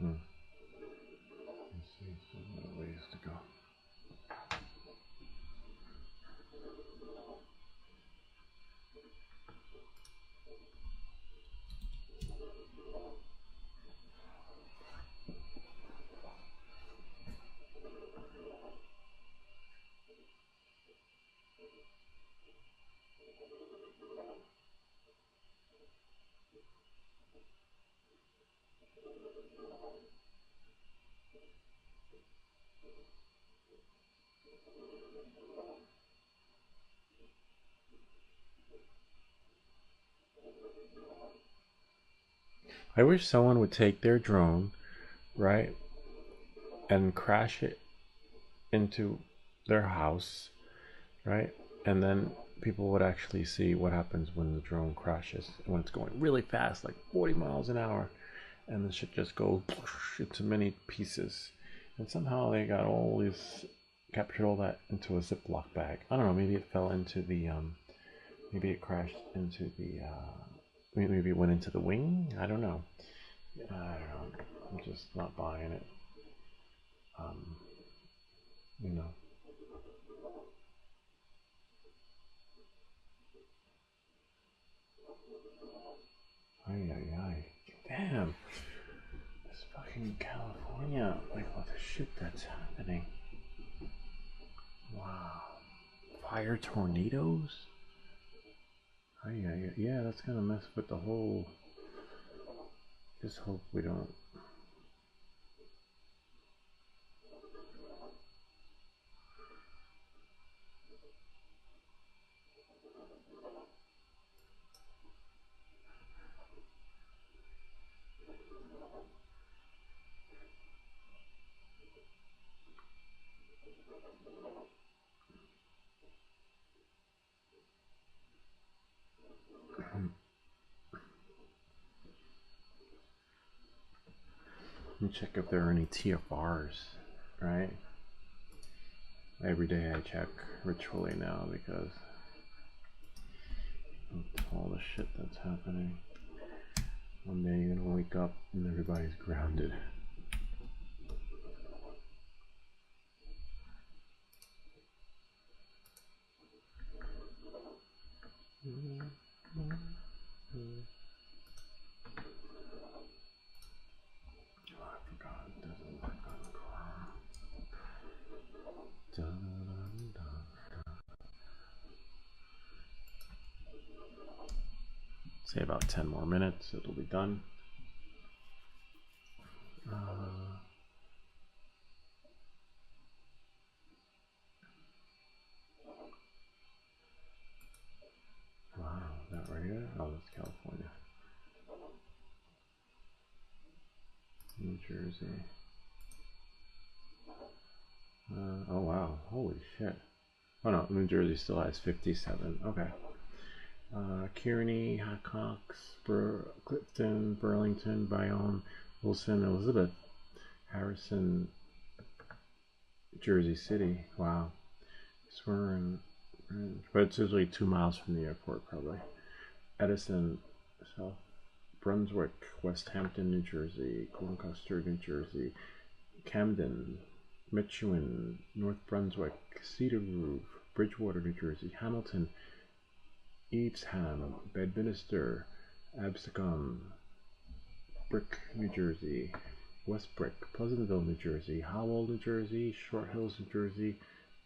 Let's see, still a ways to go. I wish someone would take their drone, right, and crash it into their house, right, and then people would actually see what happens when the drone crashes, when it's going really fast, like 40 miles an hour, and the shit just goes into many pieces. And somehow they got all these, captured all that into a Ziploc bag. I don't know, maybe it fell into the, maybe it crashed into the, maybe it went into the wing? I don't know. I don't know. I'm just not buying it. You know. Ay, ay, ay. Damn. It's fucking California. Like, what the shit that's happening. Wow. Fire tornadoes? Ay, ay, ay. Yeah, that's gonna mess with the whole. Just hope we don't. Let me check if there are any TFRs, right? Every day I check ritually now because of all the shit that's happening. One day you're gonna wake up and everybody's grounded. Say about 10 more minutes, it'll be done. Wow, is that right here? Oh, that's California. New Jersey. Oh wow, holy shit. Oh no, New Jersey still has 57. Okay. Kearney, Hackox, Clifton, Burlington, Bayonne, Wilson, Elizabeth, Harrison, Jersey City. Wow. Swearing, but it's usually 2 miles from the airport, probably. Edison, South Brunswick, West Hampton, New Jersey, Lancaster, New Jersey, Camden, Methuen, North Brunswick, Cedar Grove, Bridgewater, New Jersey, Hamilton, Evesham, Bedminster, Absecon, Brick, New Jersey, West Brick, Pleasantville, New Jersey, Howell, New Jersey, Short Hills, New Jersey,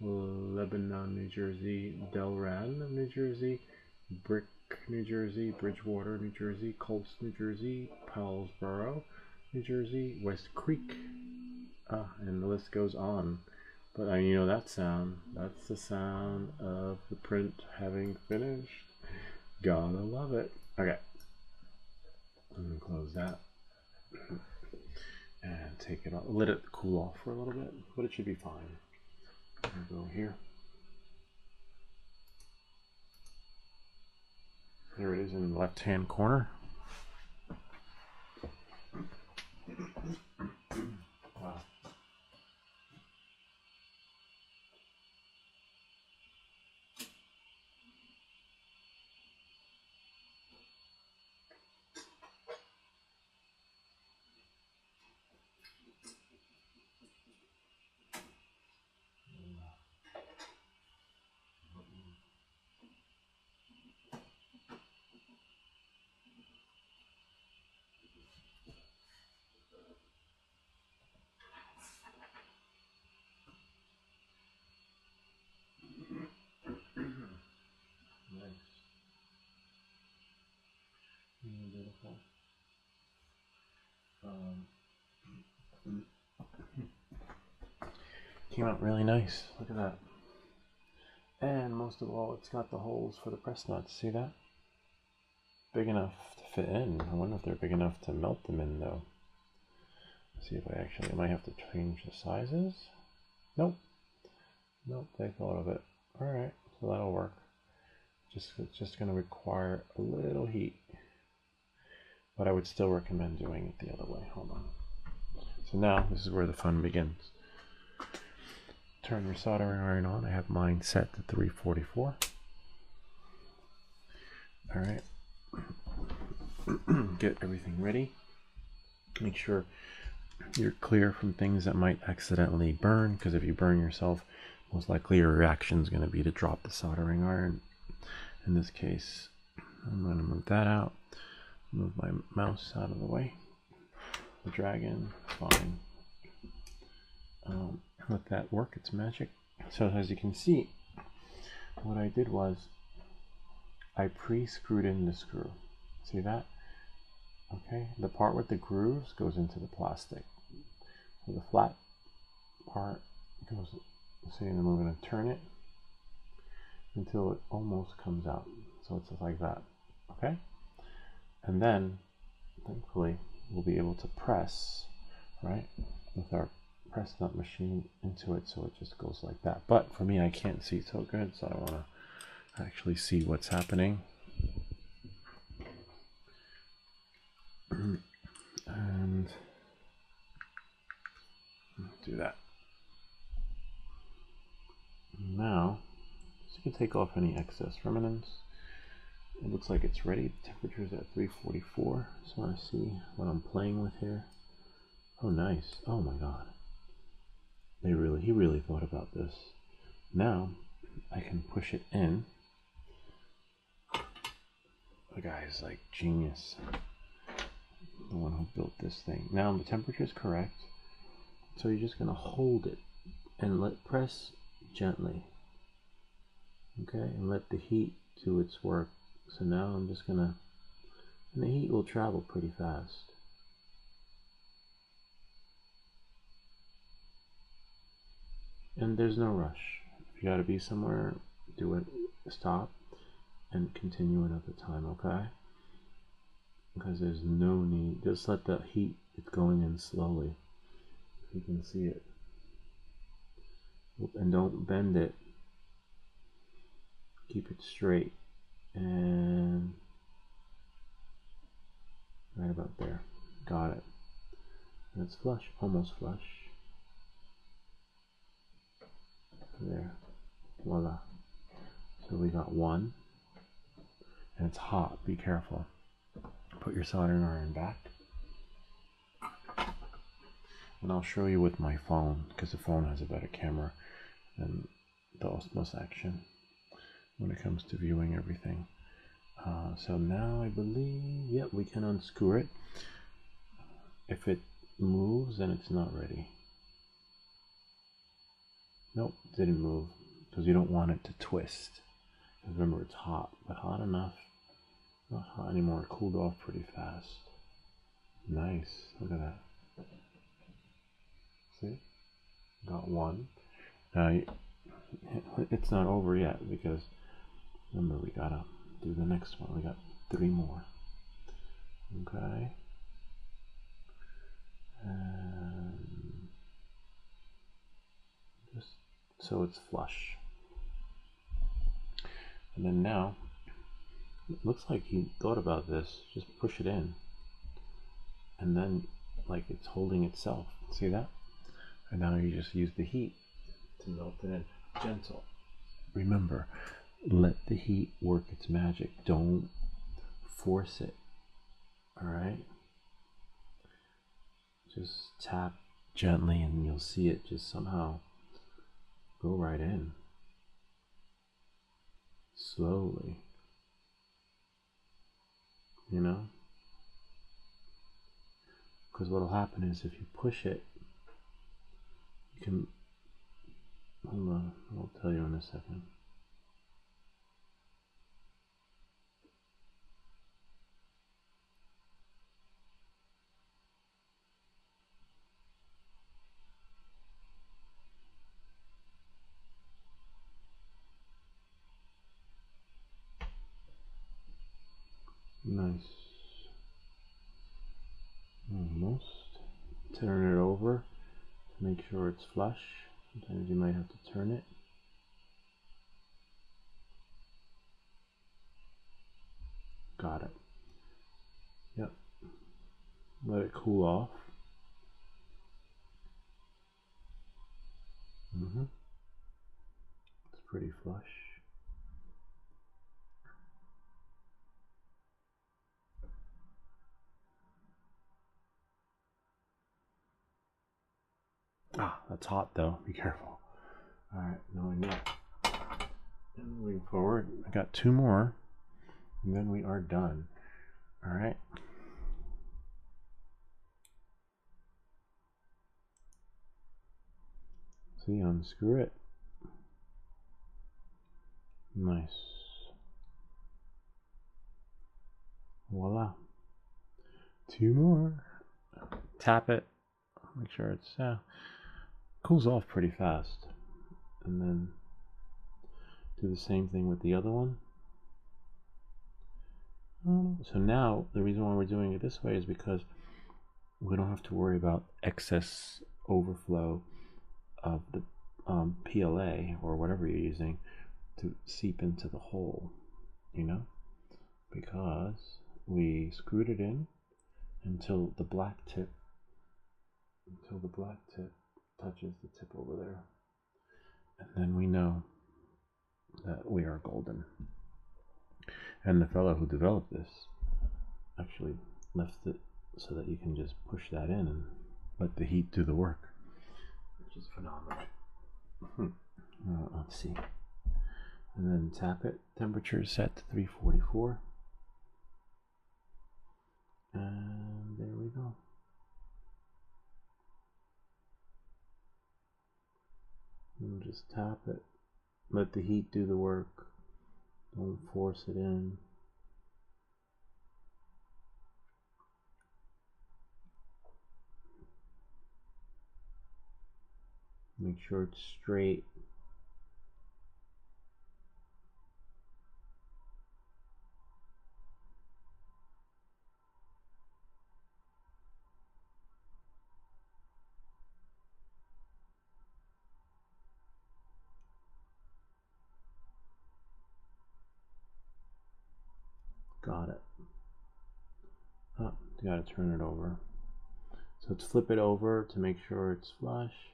Lebanon, New Jersey, Delran, New Jersey, Brick, New Jersey, Bridgewater, New Jersey, Colts, New Jersey, Paulsboro, New Jersey, West Creek, and the list goes on. But you know that sound, that's the sound of the print having finished. Gotta love it. Okay, I'm gonna close that and take it off, let it cool off for a little bit, but it should be fine. I'll go here. There it is in the left hand corner. Wow. came out really nice. Look at that. And most of all, it's got the holes for the press nuts. See that? Big enough to fit in. I wonder if they're big enough to melt them in though. Let's see if I might have to change the sizes. Nope. Nope, they thought of it. Alright, so that'll work. It's just going to require a little heat. But I would still recommend doing it the other way. Hold on. So now, this is where the fun begins. Turn your soldering iron on. I have mine set to 344. Alright. Get everything ready. Make sure you're clear from things that might accidentally burn, because if you burn yourself, most likely your reaction is going to be to drop the soldering iron. In this case, I'm going to move that out, move my mouse out of the way, the dragon, fine. Let that work its magic. So as you can see, what I did was I pre-screwed in the screw. See that? Okay, the part with the grooves goes into the plastic. So the flat part goes, see, and then we're going to turn it until it almost comes out. So it's like that. Okay? And then, thankfully, we'll be able to press, right, with our press nut machine into it, so it just goes like that. But for me, I can't see so good, so I want to actually see what's happening. And do that. Now, so you can take off any excess remnants. It looks like it's ready. The temperature is at 344. Just want to see what I'm playing with here. Oh, nice. Oh my God. He really thought about this. Now, I can push it in. The guy is like genius. The one who built this thing. Now the temperature is correct. So you're just going to hold it and press gently. Okay, and let the heat do its work. So now I'm just going to, and the heat will travel pretty fast. And there's no rush. If you got to be somewhere, do it, stop, and continue another time, okay? Because there's no need, just let the heat, it's going in slowly. If you can see it. And don't bend it. Keep it straight. And right about there. Got it. And it's flush, almost flush. There. Voila. So we got one. And it's hot, be careful. Put your soldering iron back. And I'll show you with my phone, because the phone has a better camera than the Osmos Action when it comes to viewing everything. So now I believe, yep, we can unscrew it. If it moves, then it's not ready. Nope, didn't move, because you don't want it to twist. Remember, it's hot, but hot enough. Not hot anymore, it cooled off pretty fast. Nice, look at that. See? Got one. Now, it's not over yet, because remember, we gotta do the next one. We got 3 more. Okay. And just so it's flush. And then now, it looks like he thought about this. Just push it in. And then, like, it's holding itself. See that? And now you just use the heat to melt it in. Gentle. Remember, let the heat work its magic. Don't force it. Alright? Just tap gently and you'll see it just somehow go right in. Slowly. You know? Because what will happen is if you push it, you can, hold on, I'll tell you in a second. turn it over to make sure it's flush. Sometimes you might have to turn it. Got it. Yep. Let it cool off. It's pretty flush. Ah, that's hot though. Be careful. All right, knowing that. And moving forward, I got 2 more, and then we are done. All right. See, unscrew it. Nice. Voila. 2 more. Tap it. Make sure it's cools off pretty fast. And then do the same thing with the other one. So now the reason why we're doing it this way is because we don't have to worry about excess overflow of the PLA or whatever you're using to seep into the hole, you know, because we screwed it in until the black tip touches the tip over there, and then we know that we are golden. And the fellow who developed this actually left it so that you can just push that in and let the heat do the work, which is phenomenal. Let's see. And then tap it. Temperature is set to 344. And there we go. And just tap it. Let the heat do the work. Don't force it in. Make sure it's straight. Got it. Oh, you gotta turn it over. So let's flip it over to make sure it's flush.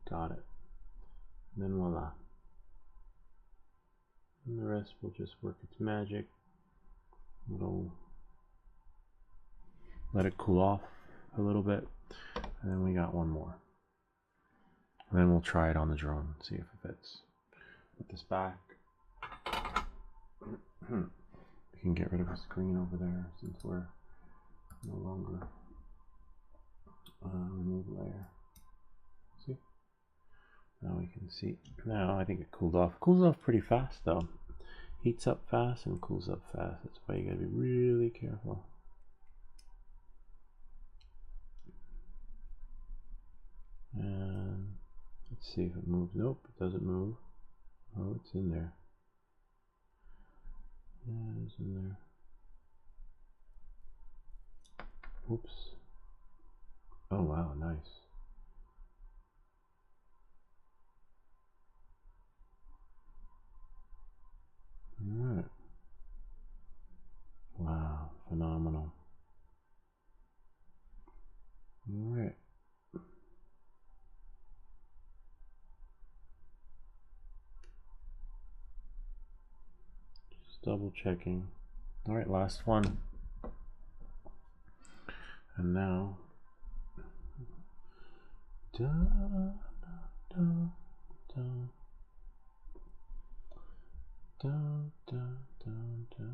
Got it. And then voila. And the rest will just work its magic. It'll let it cool off a little bit. And then we got 1 more. And then we'll try it on the drone, see if it fits. Put this back. We can get rid of the screen over there since we're no longer remove layer. See? Now we can see. Now I think it cooled off. Cools off pretty fast though. Heats up fast and cools up fast. That's why you gotta be really careful. And let's see if it moves. Nope, it doesn't move. Oh, it's in there. Yeah, it's in there. Oops. Oh wow, nice. Alright. Wow, phenomenal. Alright. Just double checking. Alright, last one. And now da, da, da, da, da, da, da, da, da.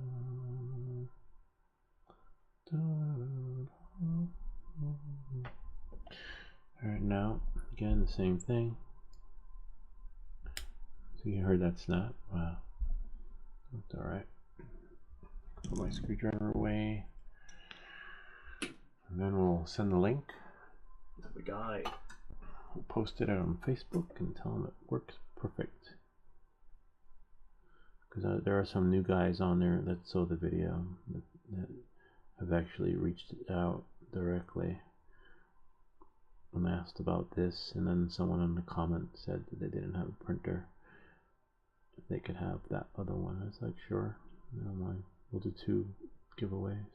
Alright, now again the same thing. So you heard that snap. Wow. Looked alright. Put my screwdriver away. And then we'll send the link to the guy who posted it on Facebook and tell him it works perfect. Because there are some new guys on there that saw the video that have actually reached out directly and asked about this, and then someone in the comment said that they didn't have a printer, if they could have that other one. I was like, sure, never mind, we'll do 2 giveaways.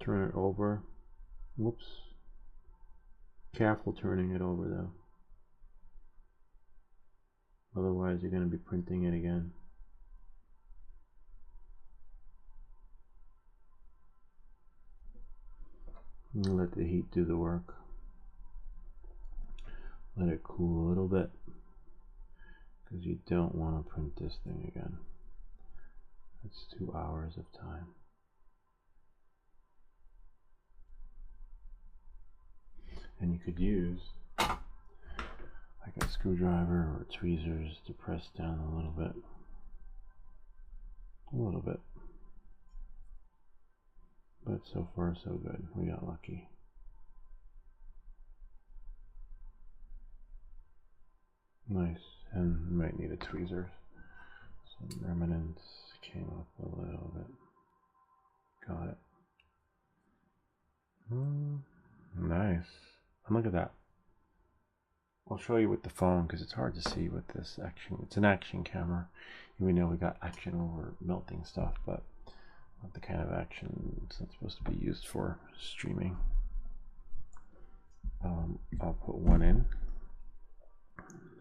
Turn it over. Whoops. Careful turning it over though. Otherwise you're going to be printing it again. And let the heat do the work. Let it cool a little bit, because you don't want to print this thing again. That's 2 hours of time. And you could use like a screwdriver or tweezers to press down a little bit. But so far so good. We got lucky. Nice. And you might need a tweezers. Some remnants came up a little bit. Got it. Nice. And look at that. I'll show you with the phone because it's hard to see with this action. It's an action camera. We know we got action over melting stuff, but not the kind of action it's not supposed to be used for streaming. I'll put one in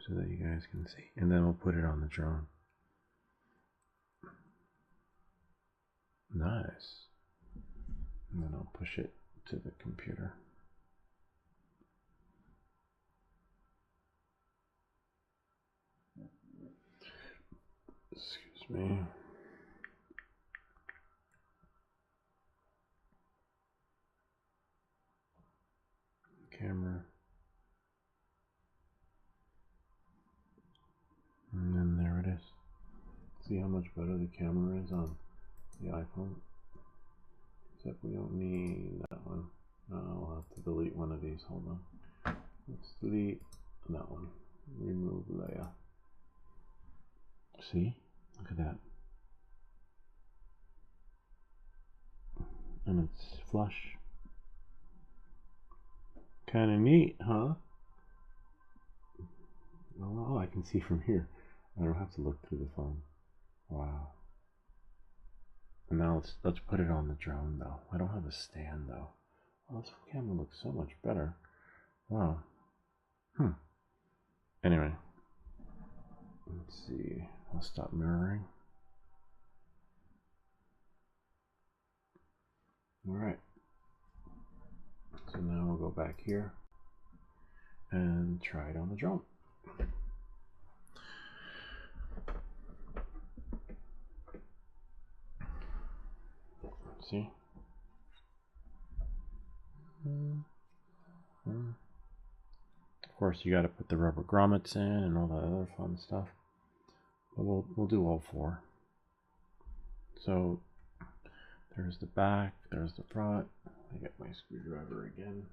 so that you guys can see, and then we'll put it on the drone. Nice. And then I'll push it to the computer. Excuse me. Camera. And then there it is. See how much better the camera is on the iPhone? Except we don't need that one. I'll have to delete one of these. Hold on. Let's delete that one. Remove layer. See? Look at that. And it's flush. Kind of neat, huh? Oh, I can see from here. I don't have to look through the phone. Wow. And now let's put it on the drone though. I don't have a stand though. Oh, this camera looks so much better. Wow. Anyway. Let's see. I'll stop mirroring. Alright. So now we'll go back here and try it on the drone. See? Of course, you got to put the rubber grommets in and all that other fun stuff. But we'll do all 4. So there's the back, there's the front. I get my screwdriver again.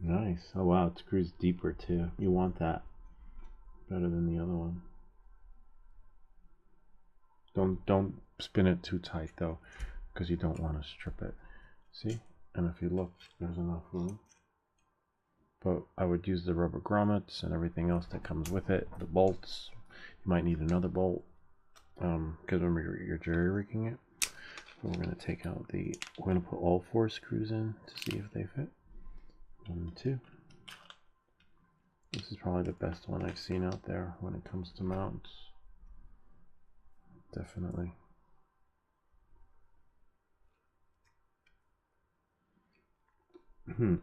Nice. Oh wow, it screws deeper too. You want that better than the other one. Don't spin it too tight though, because you don't want to strip it. See? And if you look, there's enough room. But I would use the rubber grommets and everything else that comes with it. The bolts. You might need another bolt because when you're jerry rigging it. We're going to take out we're going to put all 4 screws in to see if they fit. 1, 2. This is probably the best one I've seen out there when it comes to mounts. Definitely. Oh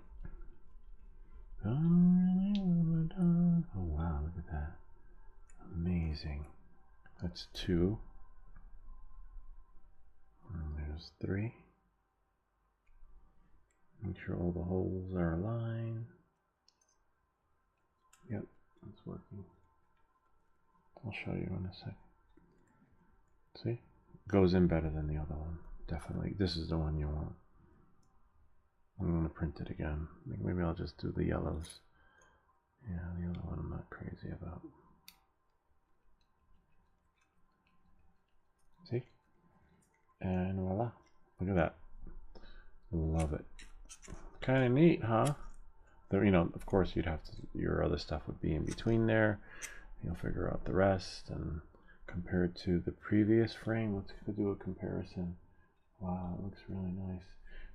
wow, look at that. Amazing. That's 2. And there's 3. Make sure all the holes are aligned. Yep, it's working. I'll show you in a sec. See? Goes in better than the other one. Definitely. This is the one you want. I'm going to print it again. Maybe I'll just do the yellows. Yeah, the other one I'm not crazy about. See? And voila. Look at that. Love it. Kind of neat, huh? Though, you know, of course you'd have to, your other stuff would be in between there. You'll figure out the rest and compare it to the previous frame. Let's do a comparison. Wow, it looks really nice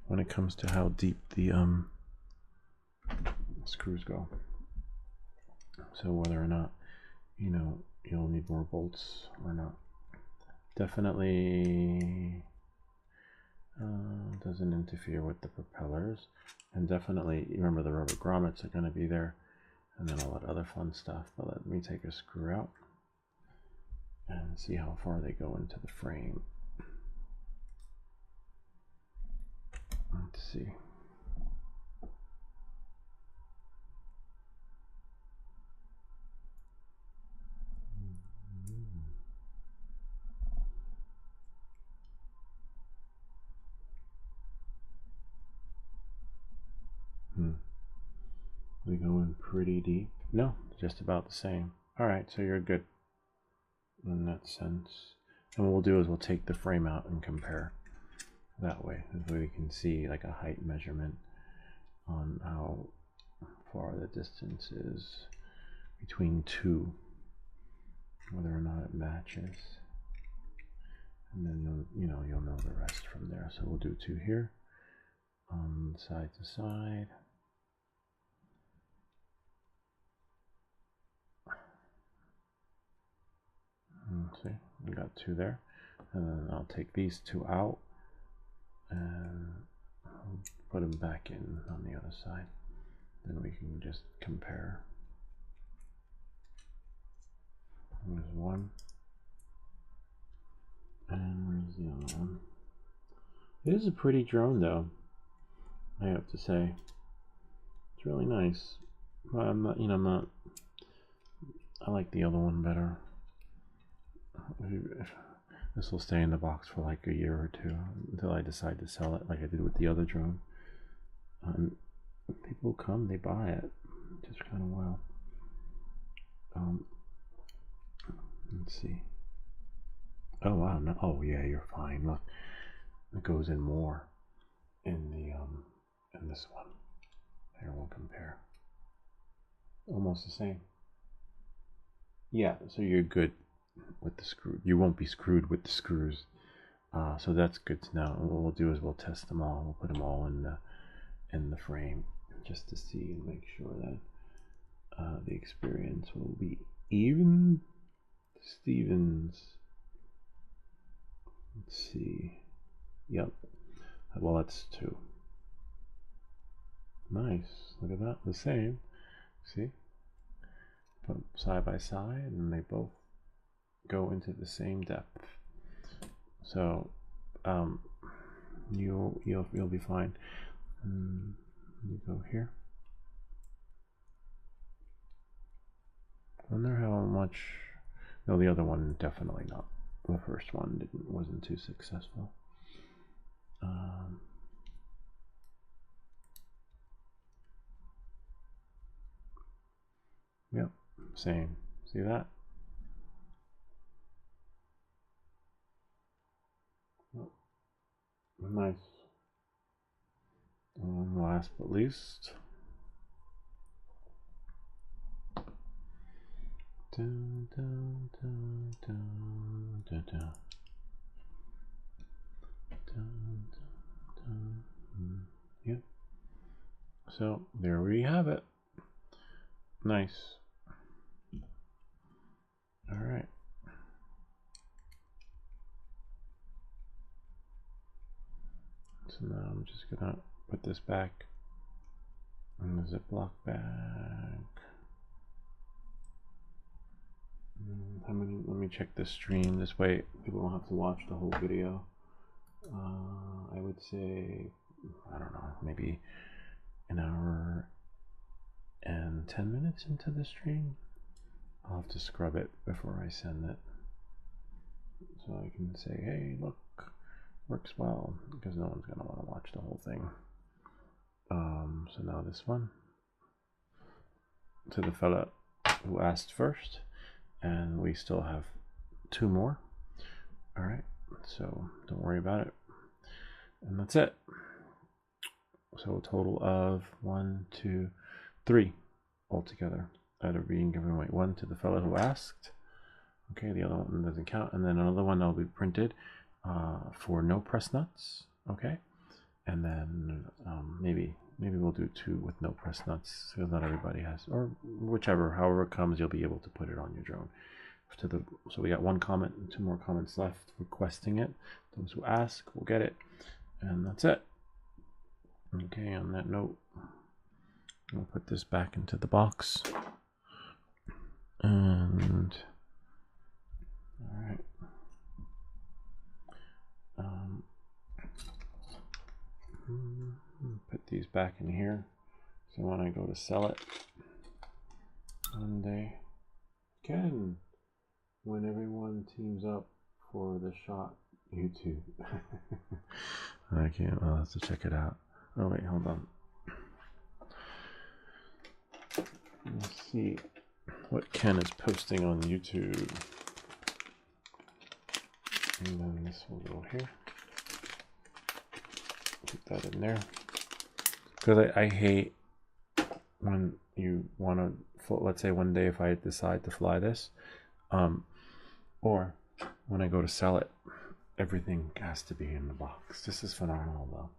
when it comes to how deep the screws go. So whether or not, you know, you'll need more bolts or not. Definitely doesn't interfere with the propellers, and definitely remember the rubber grommets are going to be there, and then all that other fun stuff. But let me take a screw out and see how far they go into the frame. Let's see. They go in pretty deep. No, just about the same. All right, so you're good in that sense. And what we'll do is we'll take the frame out and compare that way. That way we can see like a height measurement on how far the distance is between two, whether or not it matches. And then you'll know the rest from there. So we'll do two here, side to side. See, we got two there, and then I'll take these two out and I'll put them back in on the other side. Then we can just compare. There's one, and where's the other one? It is a pretty drone, though, I have to say. It's really nice. But I'm not. I like the other one better. This will stay in the box for like a year or two until I decide to sell it, like I did with the other drone. People come, they buy it. It's just kind of wild. Let's see. Oh wow! No, oh yeah, you're fine. Look, it goes in more in the in this one. Here we'll compare. Almost the same. Yeah, so you're good with the screw. You won't be screwed with the screws, so that's good to know. And what we'll do is we'll test them all. We'll put them all in the frame just to see and make sure that the experience will be even Stevens. Let's see. Yep. Well, that's two. Nice. Look at that. The same. See? Put them side by side, and they both go into the same depth. So you'll be fine. You go here. I wonder how much. No, the other one definitely not. The first one wasn't too successful. Yep, same. See that? Nice. And last but least, dun, dun, dun, dun, dun, dun. Dun, dun, dun. Yep. So there we have it. Nice. All right. So now I'm just gonna put this back in the Ziploc bag. How many? Let me check the stream. This way people won't have to watch the whole video. I would say, I don't know, maybe an hour and 10 minutes into the stream. I'll have to scrub it before I send it, so I can say, hey, look, works well, because no one's gonna want to watch the whole thing. So now this one, to the fella who asked first, and we still have 2 more. All right, so don't worry about it. And that's it. So a total of 1, 2, 3 altogether that are being given away. 1 to the fellow who asked. Okay, the other one doesn't count. And then another one that'll be printed for no press nuts. Okay, and then maybe we'll do 2 with no press nuts, because not everybody has, or whichever, however it comes, you'll be able to put it on your drone. So we got 1 comment and 2 more comments left requesting it. Those who ask will get it, and that's it. Okay, on that note, I'll put this back into the box. And all right, put these back in here, so when I go to sell it one day, when everyone teams up for the shot YouTube. I can't, I'll have to check it out. Oh wait, hold on. Let's see what Ken is posting on YouTube. And then this will go here. Put that in there. Because I hate when you want to, let's say one day if I decide to fly this, or when I go to sell it, everything has to be in the box. This is phenomenal though.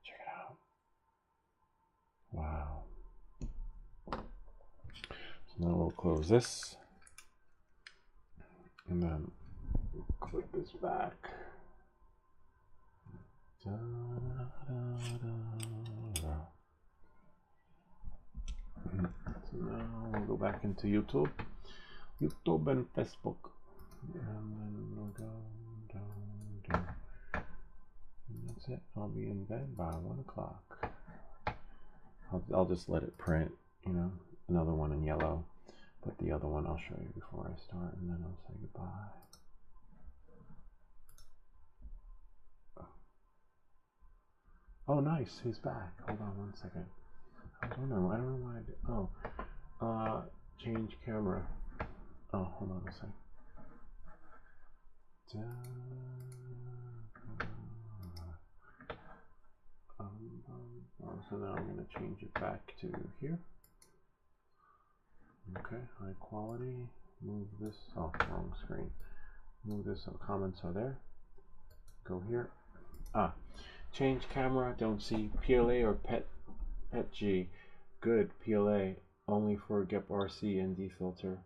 Check it out. Wow. So now we'll close this. And then click this back. Da, da, da, da. So now we'll go back into YouTube and Facebook, and then we'll go down. And that's it. I'll be in bed by 1 o'clock. I'll just let it print, you know, another one in yellow, but the other one I'll show you before I start, and then I'll say goodbye. Oh, nice, he's back. Hold on 1 second. I don't know why I did. Oh, change camera. Oh, hold on a second. So now I'm going to change it back to here. Okay, high quality. Move this. Oh, wrong screen. Move this. So comments are there. Go here. Change camera. Don't see PLA or PETG. Good. PLA only for GEP RC and D filter.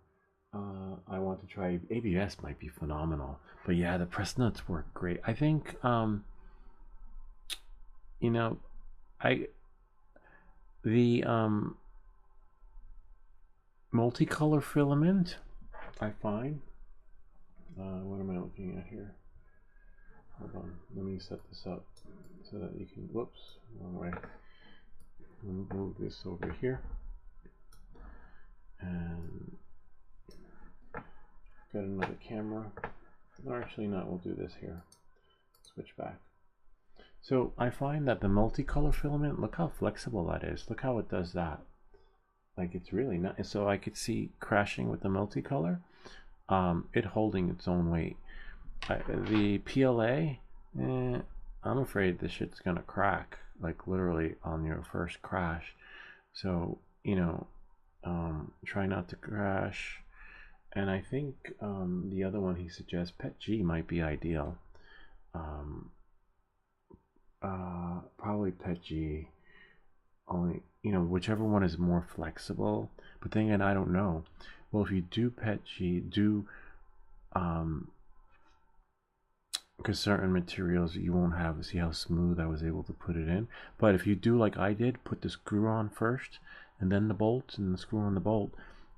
I want to try ABS. Might be phenomenal, but yeah, the press nuts work great. I think you know, the multicolor filament, I find. What am I looking at here? Hold on, let me set this up so that you can. Whoops, wrong way. Move this over here, and got another camera. Or actually, not. We'll do this here. Switch back. So I find that the multicolor filament, look how flexible that is. Look how it does that. Like, it's really nice. So I could see crashing with the multicolor, it holding its own weight. The PLA, I'm afraid this shit's gonna crack, like literally on your first crash. So, you know, try not to crash. And I think the other one he suggests, PETG, might be ideal. Probably PETG, only, you know, whichever one is more flexible. But then again, I don't know. Well, if you do PETG, do because certain materials you won't have. See how smooth I was able to put it in. But if you do like I did, put the screw on first, and then the bolt, and the screw on the bolt,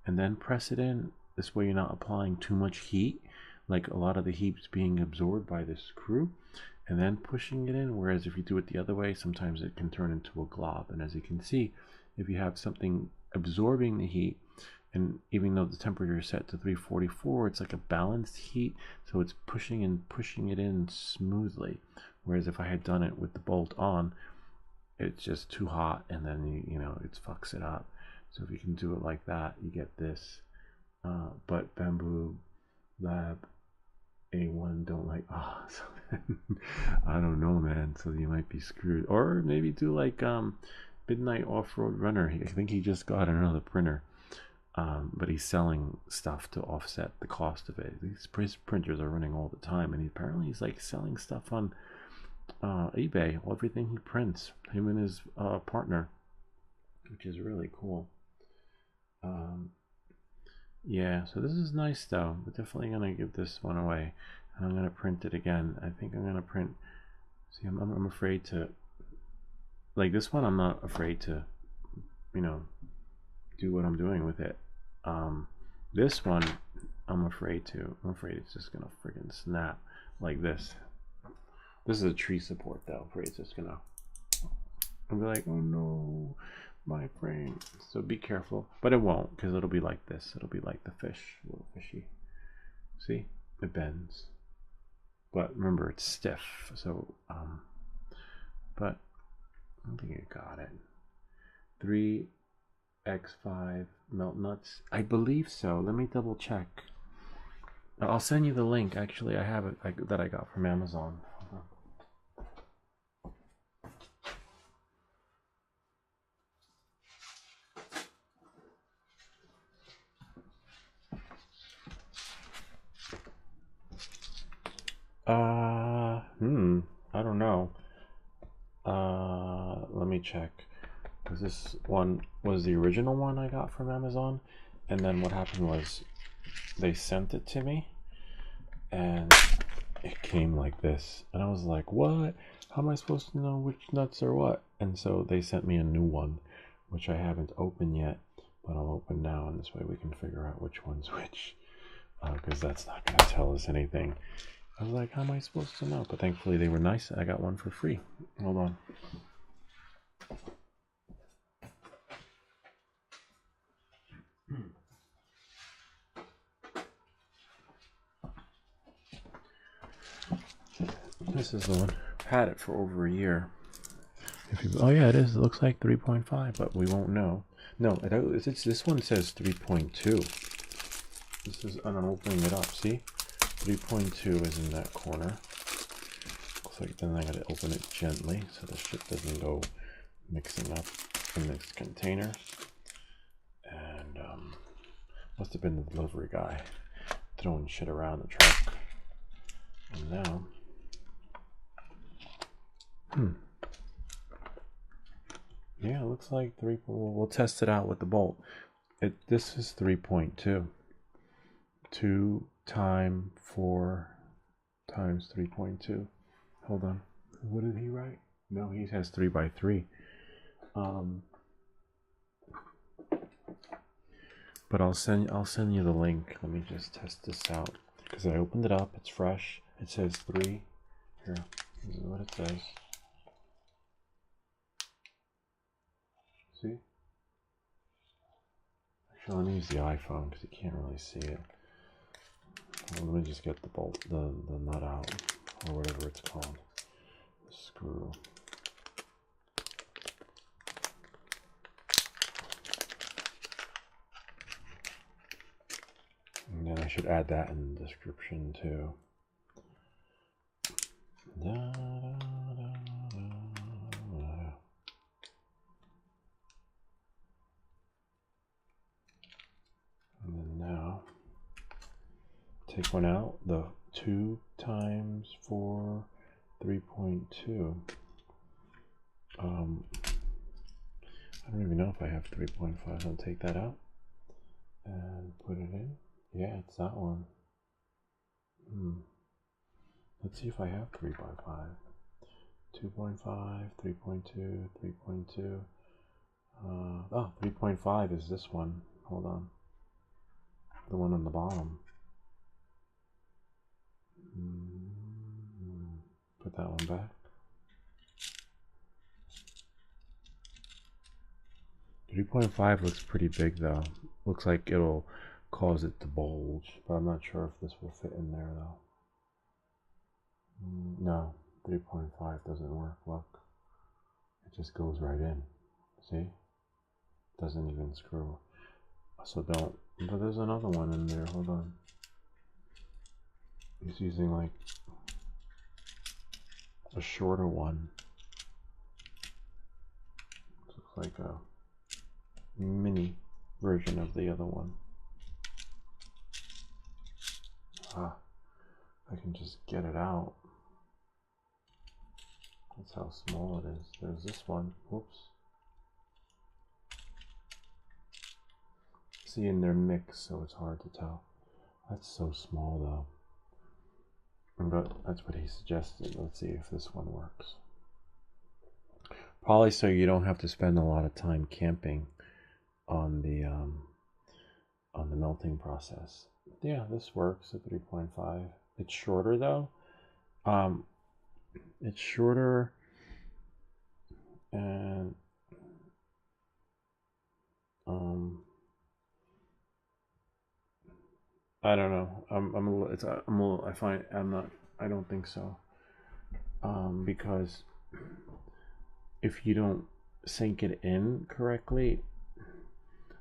and then press it in. This way you're not applying too much heat, like a lot of the heat's being absorbed by the screw, and then pushing it in, whereas if you do it the other way, sometimes it can turn into a glob. And as you can see, if you have something absorbing the heat, and even though the temperature is set to 344, it's like a balanced heat, so it's pushing it in smoothly. Whereas if I had done it with the bolt on, it's just too hot, and then you know, it fucks it up. So if you can do it like that, you get this. But Bamboo Lab A1 don't like, so I don't know, man. So you might be screwed. Or maybe do like Midnight Off-Road Runner. I think he just got another printer, but he's selling stuff to offset the cost of it. These printers are running all the time, and apparently he's like selling stuff on eBay, everything he prints, him and his partner, which is really cool. Yeah, so this is nice though. We're definitely gonna give this one away, and I'm gonna print it again. I think I'm gonna print. See, I'm afraid to, like this one. I'm not afraid to, you know, do what I'm doing with it. This one, I'm afraid it's just gonna friggin' snap like this. This is a tree support though. I'm afraid it's just gonna. I'll be like, oh no, my frame. So be careful, but it won't, because it'll be like this. It'll be like the fish, a little fishy. See, it bends, but remember it's stiff. So but I think I got it. 3x5 melt nuts, I believe so. Let me double check. I'll send you the link. Actually, I have it that I got from Amazon. I don't know. Let me check. Because this one was the original one I got from Amazon, and then what happened was they sent it to me, and it came like this, and I was like, what? How am I supposed to know which nuts are what? And so they sent me a new one, which I haven't opened yet, but I'll open now, and this way we can figure out which one's which, because that's not going to tell us anything. I was like, how am I supposed to know? But thankfully they were nice. I got one for free. Hold on. This is the one. Had it for over a year. Oh yeah, it is. It looks like 3.5, but we won't know. No, this one says 3.2. This is, and I'm opening it up. See, 3.2 is in that corner. Looks like then I gotta open it gently so the shit doesn't go mixing up in this container. And must have been the delivery guy throwing shit around the truck. And now, yeah, it looks like 3. We'll test it out with the bolt. This is 3.2. 2 times 4 times 3.2. Hold on. What did he write? No, he has 3 by 3. But I'll send you the link. Let me just test this out, because I opened it up. It's fresh. It says 3. Here, this is what it says. See? Actually, let me use the iPhone because you can't really see it. Well, let me just get the bolt, the nut out, or whatever it's called. The screw. And then I should add that in the description too. Da, da, da, da, da. And then now, take one out, the 2 times 4, 3.2. I don't even know if I have 3.5. I'll take that out and put it in. Yeah, it's that one. Let's see if I have 3 by 5. 2.5, 3.2, 3.2. Oh, 3.5 is this one. Hold on. The one on the bottom. Put that one back. 3.5 looks pretty big though. Looks like it'll cause it to bulge, but I'm not sure if this will fit in there though. No, 3.5 doesn't work. Look, it just goes right in. See? Doesn't even screw. So don't. But there's another one in there. Hold on. He's using like a shorter one. Looks like a mini version of the other one. Ah, I can just get it out. That's how small it is. There's this one. Whoops. See, in their mix, so it's hard to tell. That's so small though. But that's what he suggested. Let's see if this one works. Probably so you don't have to spend a lot of time camping on the melting process. Yeah, this works at 3.5. It's shorter though. It's shorter, and I don't know. I don't think so. Because if you don't sink it in correctly,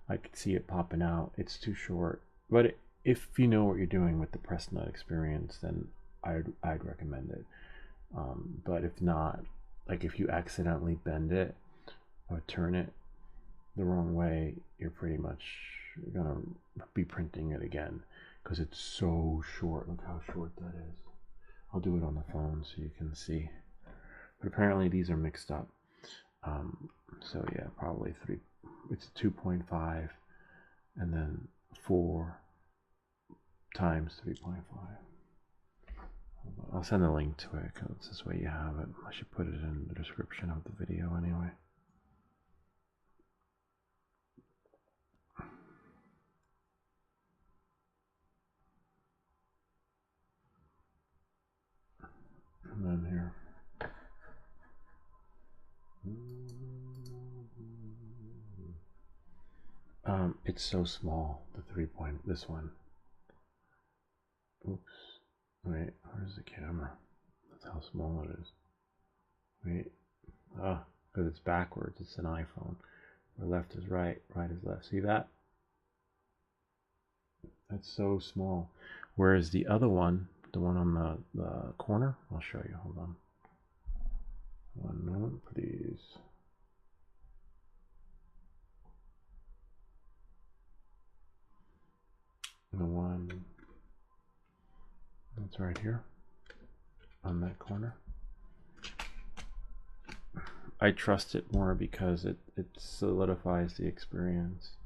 I could see it popping out. It's too short. But if you know what you're doing with the press nut experience, then I'd recommend it. But if not, like if you accidentally bend it or turn it the wrong way, you're pretty much gonna be printing it again because it's so short. Look how short that is. I'll do it on the phone so you can see. But apparently these are mixed up. So yeah, probably 3. It's 2.5 and then 4 times 3.5. I'll send a link to it because this way you have it. I should put it in the description of the video anyway. And then here. It's so small, the 3 point, this one. Oops. Wait, where's the camera? That's how small it is. Wait. Ah, because it's backwards. It's an iPhone. Where left is right, right is left. See that? That's so small. Whereas the other one, the one on the corner, I'll show you. Hold on. 1 moment, please. The one that's right here on that corner. I trust it more because it solidifies the experience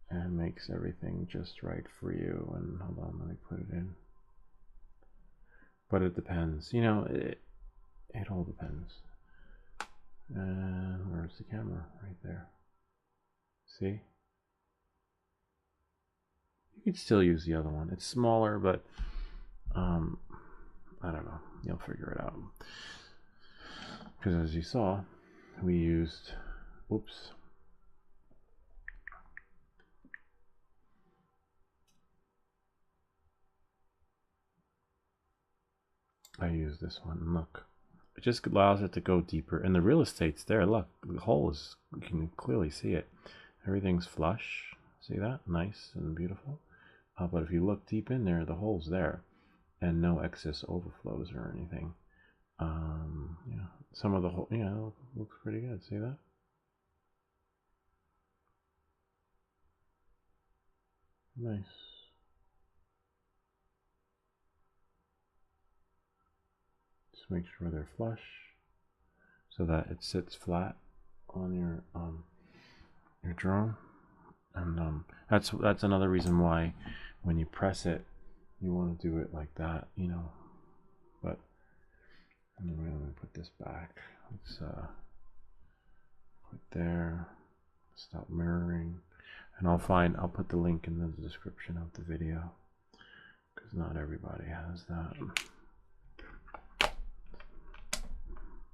and makes everything just right for you. And hold on, let me put it in. But it depends, you know, it all depends. And where's the camera? Right there. See? You could still use the other one. It's smaller, but I don't know. You'll figure it out. Because as you saw, we used, oops. I use this one, and look, it just allows it to go deeper, and the real estate's there. Look, the hole is, you can clearly see it. Everything's flush. See that? Nice and beautiful. But if you look deep in there, the hole's there, and no excess overflows or anything. Yeah, some of the hole, yeah, looks pretty good. See that? Nice. Just make sure they're flush so that it sits flat on your drone. And that's another reason why when you press it, you want to do it like that, you know. But anyway, let me put this back. Let's put there. Stop mirroring, and I'll put the link in the description of the video because not everybody has that.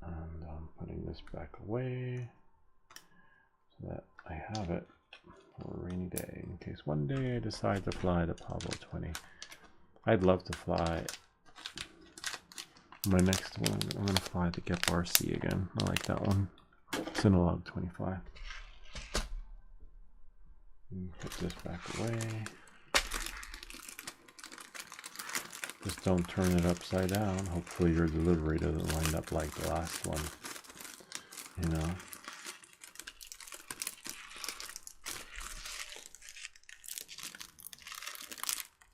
And I'm putting this back away so that I have it for a rainy day in case one day I decide to fly the Pavo20. I'd love to fly my next one. I'm going to fly the Gep RC again. I like that one. Synologue 25. Put this back away. Just don't turn it upside down. Hopefully your delivery doesn't wind up like the last one. You know?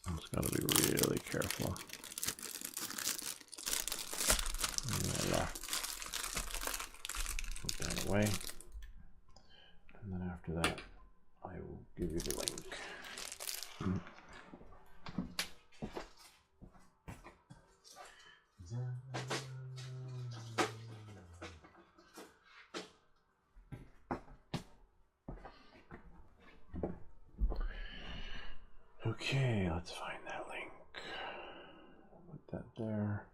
I just gotta be really careful. Voila. Put that away. And then after that, I will give you the link. Okay, let's find that link. Put that there.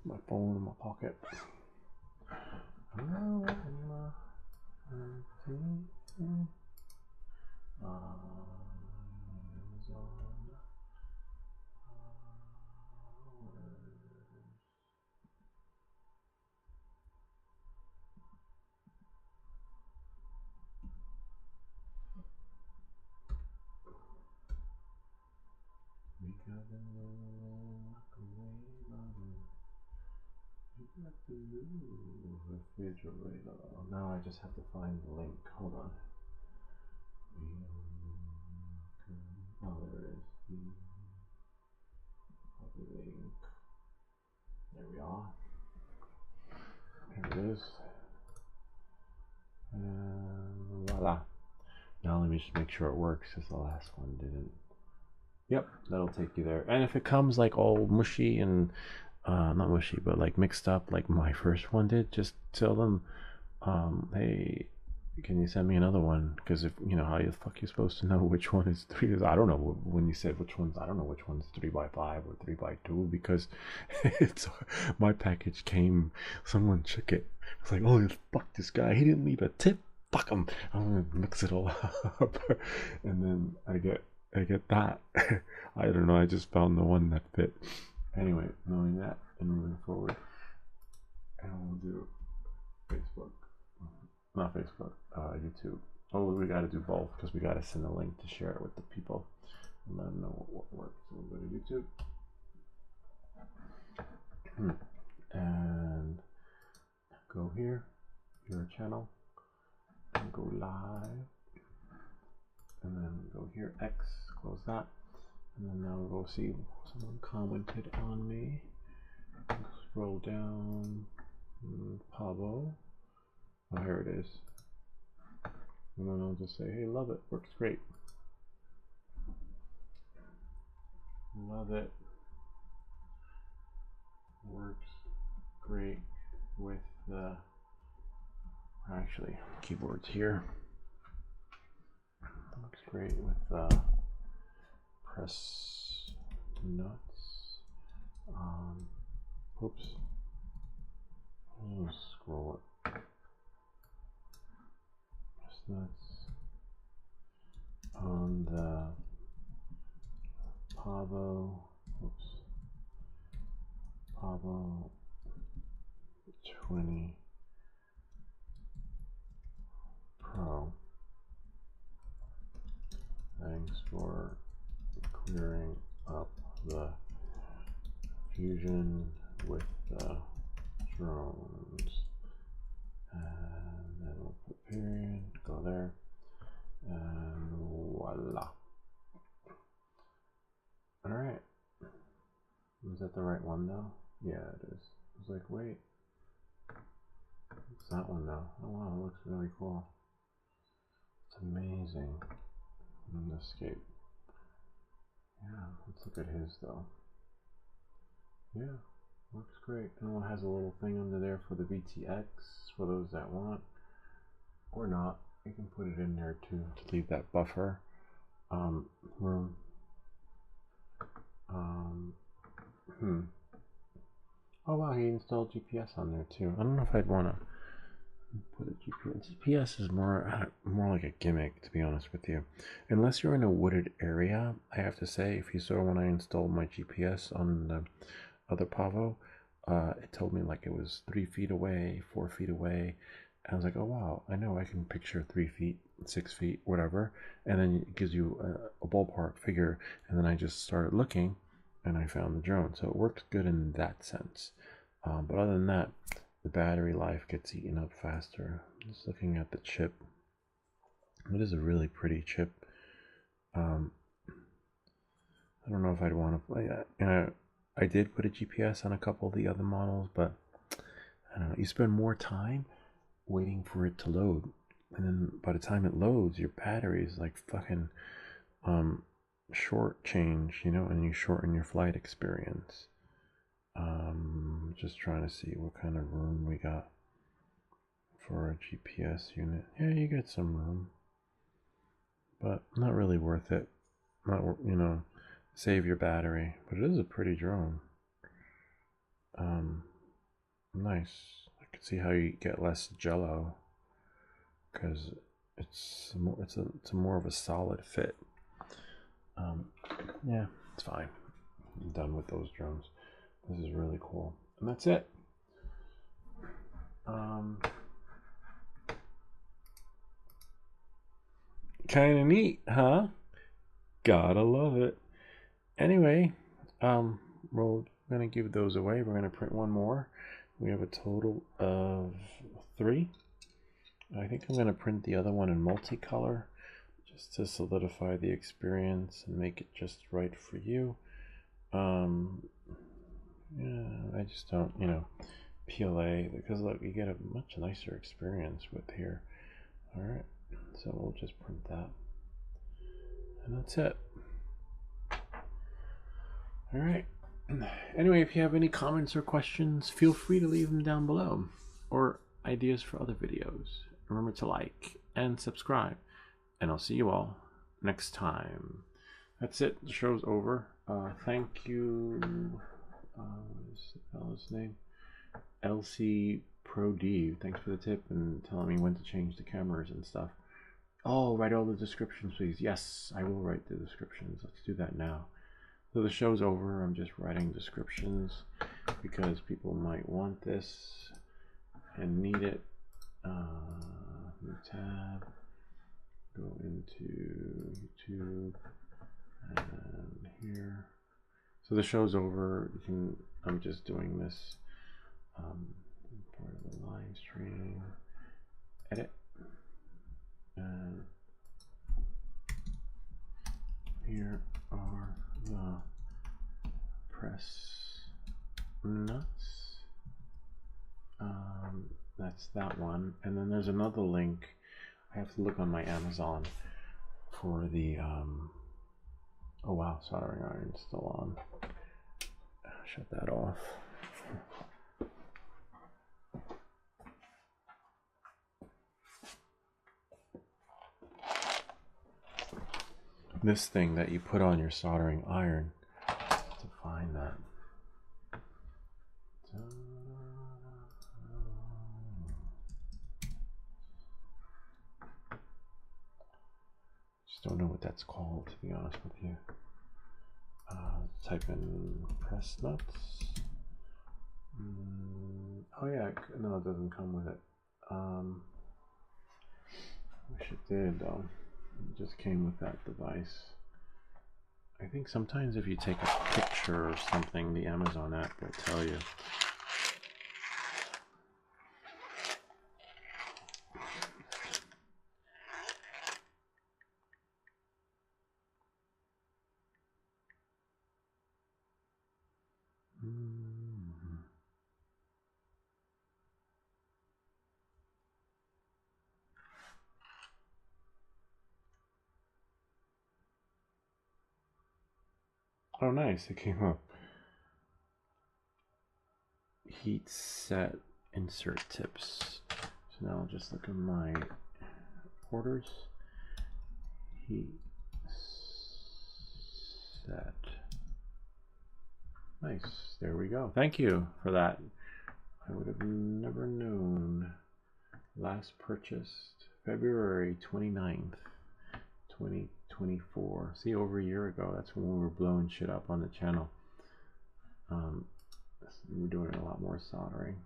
My phone in my pocket. Now I just have to find the link. Hold on. Oh, there it is. The link. There we are. There it is. And voila. Now let me just make sure it works because the last one didn't. Yep, that'll take you there. And if it comes like all mushy and not mushy, but like mixed up like my first one did, just tell them, hey, can you send me another one? Because if you know how the fuck you're supposed to know which one is 3. I don't know when you said which ones. I don't know which one's 3x5 or 3x2 because it's my package came. Someone check it. It's like, oh fuck this guy. He didn't leave a tip. Fuck him. I'm gonna mix it all up, and then I get that. I don't know. I just found the one that fit. Anyway, knowing that and moving forward, and we'll do Facebook. Not Facebook, YouTube. Oh, we got to do both because we got to send a link to share it with the people and let them know what works. So we'll go to YouTube and go here, your channel, and go live, and then go here, X, close that, and then now we'll go see someone commented on me. Scroll down, Pavo. Oh, here it is. And then I'll just say, hey, love it, works great. Love it. Works great with the, actually, keyboards here. Works great with press nuts. Oops. I'll scroll it. Nuts on the Pavo, Pavo 20 Pro. Thanks for clearing up the fusion with the drones. And then we'll put period, go there, and voila. Alright. Was that the right one though? Yeah, it is. I was like, wait. It's that one though. Oh wow, it looks really cool. It's amazing. Escape. Yeah, let's look at his though. Yeah. Works great. And it has a little thing under there for the VTX for those that want, or not. You can put it in there too to leave that buffer room. Oh wow, he installed GPS on there too. I don't know if I'd want to put a GPS. GPS is more like a gimmick, to be honest with you. Unless you're in a wooded area, I have to say, if you saw when I installed my GPS on the other Pavo, it told me like it was 3 feet away, 4 feet away. And I was like, oh wow, I know I can picture 3 feet, 6 feet, whatever. And then it gives you a ballpark figure. And then I just started looking and I found the drone. So it works good in that sense. But other than that, the battery life gets eaten up faster. Just looking at the chip. It is a really pretty chip. I don't know if I'd want to play that. I did put a GPS on a couple of the other models, but I don't know. You spend more time waiting for it to load, and then by the time it loads, your battery is like fucking short change, you know, and you shorten your flight experience. Just trying to see what kind of room we got for a GPS unit. Yeah, you get some room, but not really worth it. Not, you know, save your battery, but it is a pretty drone. Nice. I can see how you get less jello because it's more of a solid fit. Yeah, it's fine. I'm done with those drones. This is really cool, and that's it. Kind of neat, huh? Gotta love it. Anyway, we're gonna give those away. We're gonna print one more. We have a total of 3. I think I'm gonna print the other one in multicolor just to solidify the experience and make it just right for you. Yeah, I just don't, you know, PLA, because look, you get a much nicer experience with here. All right, so we'll just print that, and that's it. All right. Anyway, if you have any comments or questions, feel free to leave them down below, or ideas for other videos. Remember to like and subscribe, and I'll see you all next time. That's it. The show's over. Thank you. What is the fellow's name? LC Pro D. Thanks for the tip and telling me when to change the cameras and stuff. Oh, write all the descriptions, please. Yes, I will write the descriptions. Let's do that now. So the show's over. I'm just writing descriptions because people might want this and need it. New tab. Go into YouTube and here. So the show's over. You can. I'm just doing this part of the live stream. Edit. And here are the press nuts. That's that one. And then there's another link. I have to look on my Amazon for the oh wow, soldering iron's still on. Shut that off. This thing that you put on your soldering iron, to find that. Just don't know what that's called, to be honest with you. Type in press nuts. Oh yeah, no, it doesn't come with it. Wish it did though. It just came with that device. I think sometimes if you take a picture or something, the Amazon app will tell you. Oh nice, it came up. Heat set insert tips. So now I'll just look at my orders. Heat set Nice. There we go. Thank you for that. I would have never known. Last purchased February 29th, 2024. See, over a year ago. That's when we were blowing shit up on the channel. We're doing a lot more soldering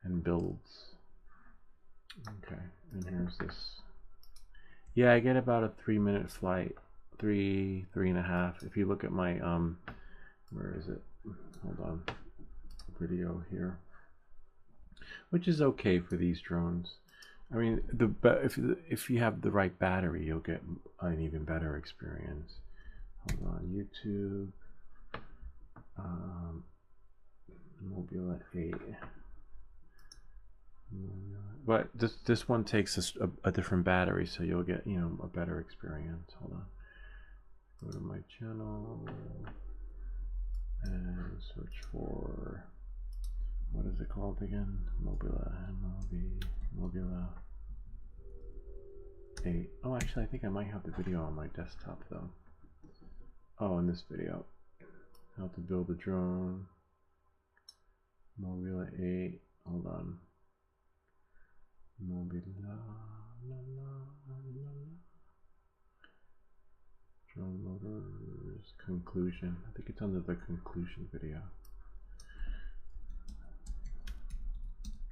and builds. Okay, and here's this. Yeah, I get about a 3-minute flight, three and a half. If you look at my where is it? Hold on, video here, which is okay for these drones. I mean, if you have the right battery, you'll get an even better experience. Hold on, YouTube, Mobula 8. But this one takes a different battery, so you'll get, you know, a better experience. Hold on, go to my channel and search for, what is it called again? Mobula 8. Oh, actually, I think I might have the video on my desktop though. Oh, in this video, how to build a drone. Mobula 8. Hold on. Mobula. Drone motors. Conclusion. I think it's under the conclusion video.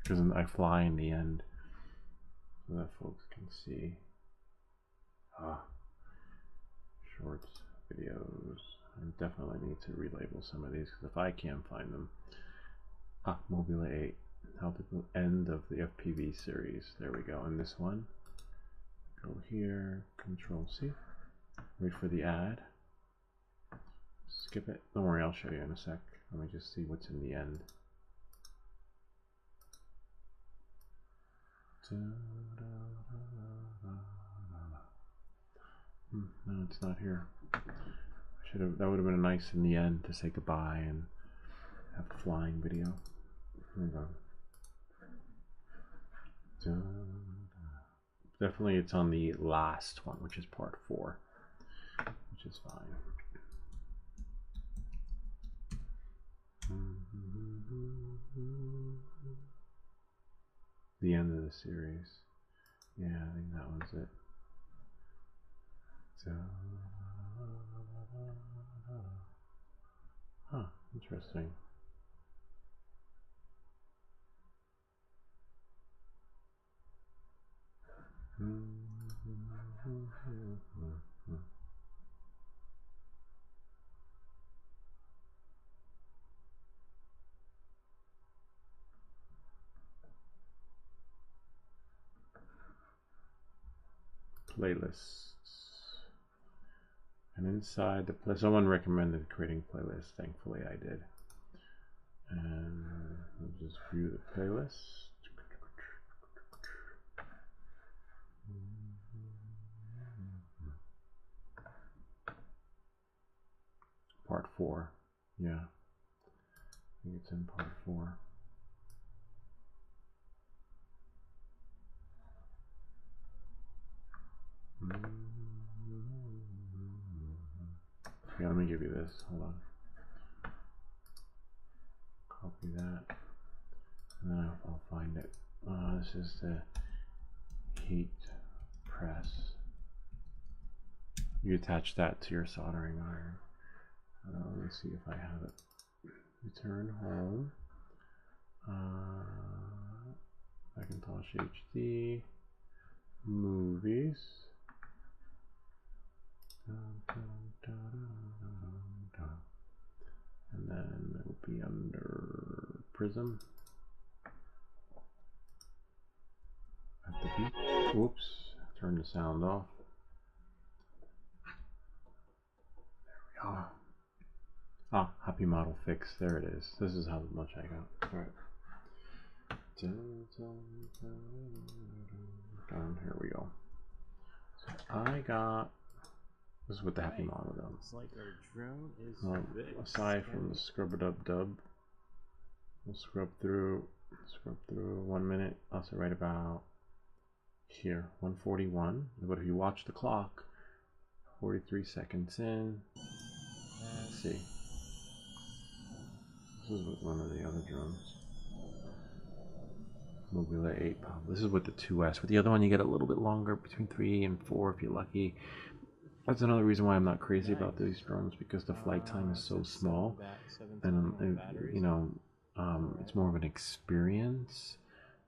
Because I fly in the end, so that folks can see. Shorts, videos. I definitely need to relabel some of these because if I can't find them. Mobula 8. How to build end of the FPV series. There we go. And this one. Go here. Control C. Wait for the ad. Skip it. Don't worry, I'll show you in a sec. Let me just see what's in the end. No, it's not here. That would have been nice in the end to say goodbye and have a flying video. Here we go. Definitely it's on the last one, which is part 4, which is fine. The end of the series. Yeah, I think that one's it. Huh, interesting. Playlists. And inside the play, someone recommended creating playlists. Thankfully, I did. And we'll just view the playlist. Part 4. Yeah. I think it's in part 4. Yeah, let me give you this. Hold on. Copy that. And then I'll find it. This is the heat press. You attach that to your soldering iron. Let me see if I have it. Return home. Macintosh HD. Movies. And then it will be under Prism. At the beat. Oops. Turn the sound off. There we go. Happy model fix. There it is. This is how much I got. Alright. Down. Here we go. So I got. This is what the happy model does. Looks like our drone is aside from the scrub-a-dub-dub, we'll scrub through 1 minute. Also right about here, 141. But if you watch the clock, 43 seconds in. Let's see. This is with one of the other drones. Mobile 8 Pavo. This is with the 2S. With the other one, you get a little bit longer, between 3 and 4 if you're lucky. That's another reason why I'm not crazy about these drones, because the flight time is so small, and you know, it's more of an experience.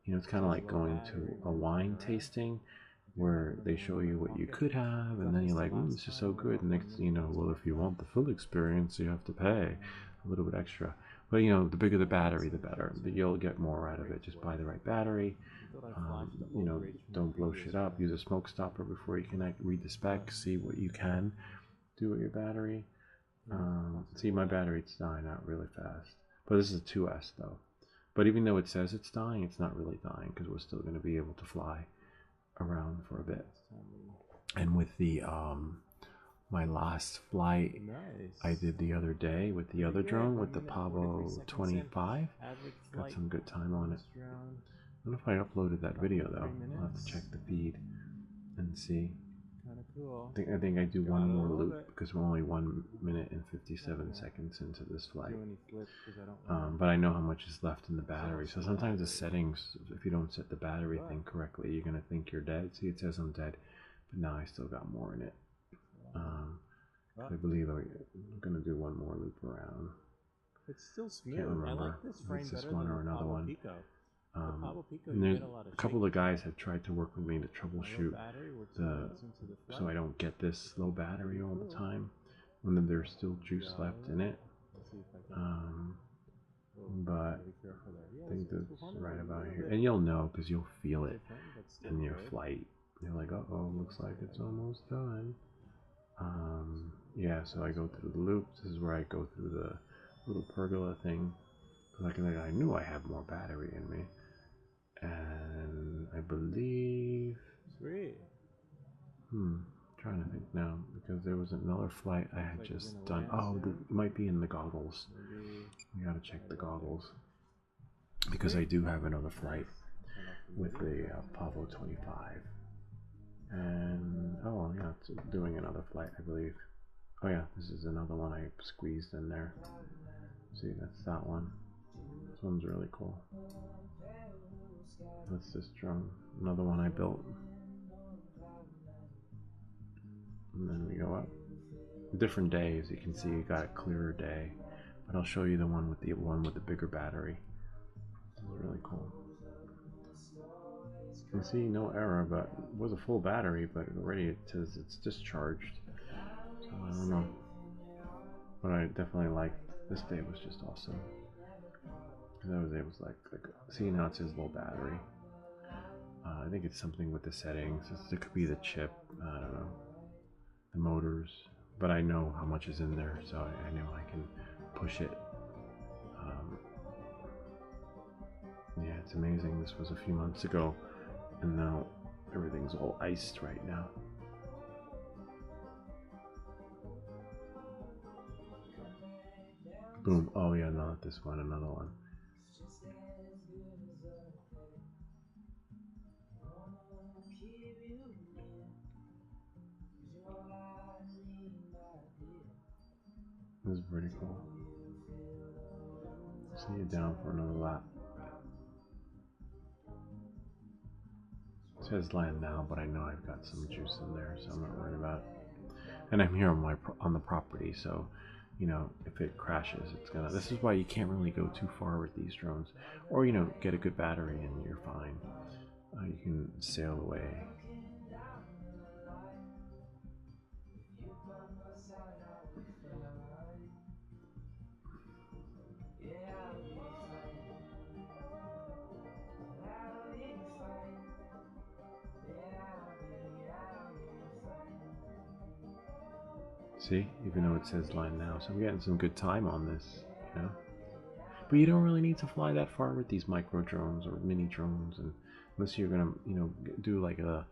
You know, it's kind of like going to a wine tasting where they show you what you could have, and then you're like, this is so good. And next thing you know, well, if you want the full experience, you have to pay a little bit extra. But you know, the bigger the battery, the better. You'll get more out of it. Just buy the right battery. You know, don't blow shit up. Use a smoke stopper before you connect. Read the specs. See what you can do with your battery. See, my battery's dying out really fast. But this is a 2S though. But even though it says it's dying, it's not really dying, because we're still going to be able to fly around for a bit. And with the my last flight I did the other day with the other drone, with the Pavo20, got some good time on it. I don't know if I uploaded that video though. I'll have to check the feed and see. I think I do one more loop, because we're only 1 minute and 57 seconds into this flight. But I know how much is left in the battery. So sometimes the settings, if you don't set the battery thing correctly, you're gonna think you're dead. See, it says I'm dead, but now I still got more in it. I believe I'm gonna do one more loop around. It's still smooth. Can't remember. I like this frame it's this better one than or another one. Pico. And there's a couple of guys have tried to work with me to troubleshoot so I don't get this low battery all the time when there's still juice left in it. But I think that's right about here, and you'll know because you'll feel it in your flight. You're like, oh, looks like it's almost done. Yeah, so I go through the loops. This is where I go through the little pergola thing. Like, I knew I have more battery in me, and I believe. Trying to think now, because there was another flight I had just done. Oh, it might be in the goggles. We gotta check the goggles, because I do have another flight with the Pavo20, and oh yeah, it's doing another flight, I believe. Oh yeah, this is another one I squeezed in there. See, that's that one. This one's really cool. That's this drone, another one I built. And then we go up. Different days, you can see you got a clearer day, but I'll show you the one with the bigger battery. This is really cool. You can see no error, but it was a full battery, but already it says it's discharged. So I don't know, but I definitely liked this day. Was just awesome because I was able to like see, now it says low battery. I think it's something with the settings. It could be the chip. I don't know. The motors, but I know how much is in there, so I know I can push it. Yeah, it's amazing. This was a few months ago, and now everything's all iced right now. Boom. Oh yeah, not this one, another one. This is pretty cool. See you down for another lap. It says land now, but I know I've got some juice in there, so I'm not worried about it. And I'm here on the property, so you know, if it crashes, it's gonna. This is why you can't really go too far with these drones, or you know, get a good battery and you're fine. You can sail away. See, even though it says line now, so I'm getting some good time on this, you know. But you don't really need to fly that far with these micro drones or mini drones, and unless you're gonna, you know, do like the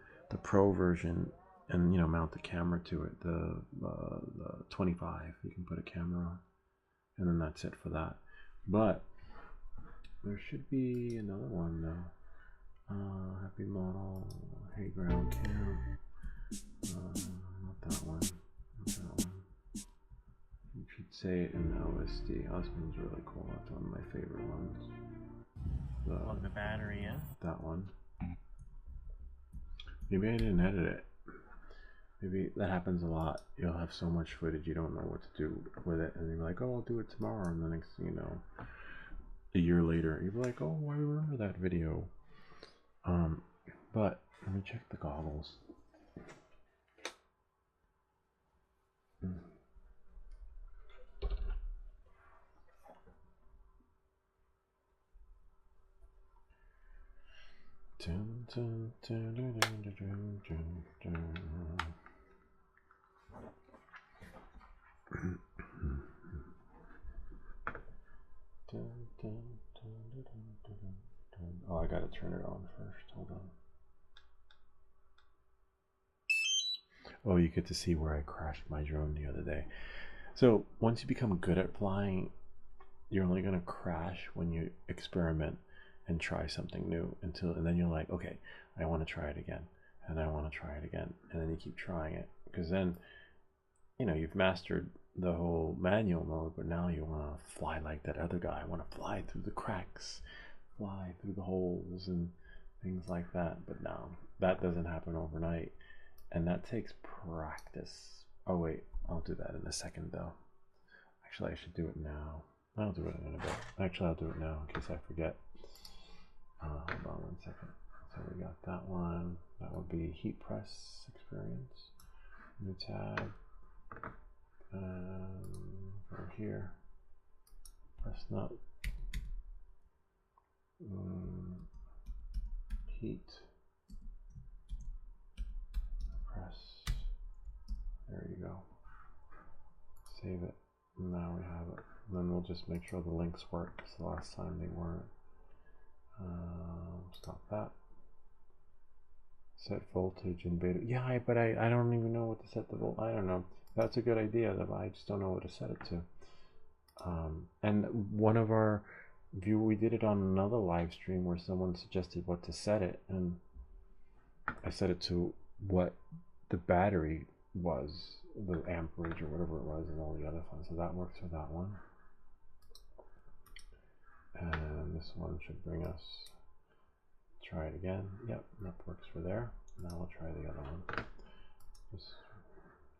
Pro version and you know mount the camera to it. The 25, you can put a camera on, and then that's it for that. But there should be another one though. Happy model, hey ground cam. Not that one. You should say it in OSD. Osmond's really cool. That's one of my favorite ones. Plug the battery in. That one. Maybe I didn't edit it. Maybe that happens a lot. You'll have so much footage you don't know what to do with it, and you're like, oh, I'll do it tomorrow, and the next thing you know, a year later, you're like, oh, I remember that video. But let me check the goggles. Dun, dun, dun, dun, dun, dun, dun, dun. Oh, I gotta turn it on first. Hold on. Oh, you get to see where I crashed my drone the other day. So once you become good at flying, you're only gonna crash when you experiment and try something new and then you're like, okay, I want to try it again, and I want to try it again, and then you keep trying it, because then, you know, you've mastered the whole manual mode, but now you want to fly like that other guy. I want to fly through the cracks, fly through the holes and things like that. But no, that doesn't happen overnight, and that takes practice. Oh wait, I'll do that in a second though. Actually, I should do it now. I'll do it in a bit. Actually, I'll do it now in case I forget. Hold on 1 second. So we got that one. That would be heat press experience. New tab. Go here. Press nut. Heat. Press. There you go. Save it. Now we have it. And then we'll just make sure the links work, because the last time they weren't. Stop that. Set voltage in beta. Yeah, but I don't even know what to set the volt. I don't know. That's a good idea, but I just don't know what to set it to. And one of our we did it on another live stream where someone suggested what to set it, and I set it to what the battery was, the amperage or whatever it was, and all the other fun. So that works for that one. And this one should bring us, try it again. Yep, that works for there. Now we'll try the other one. Just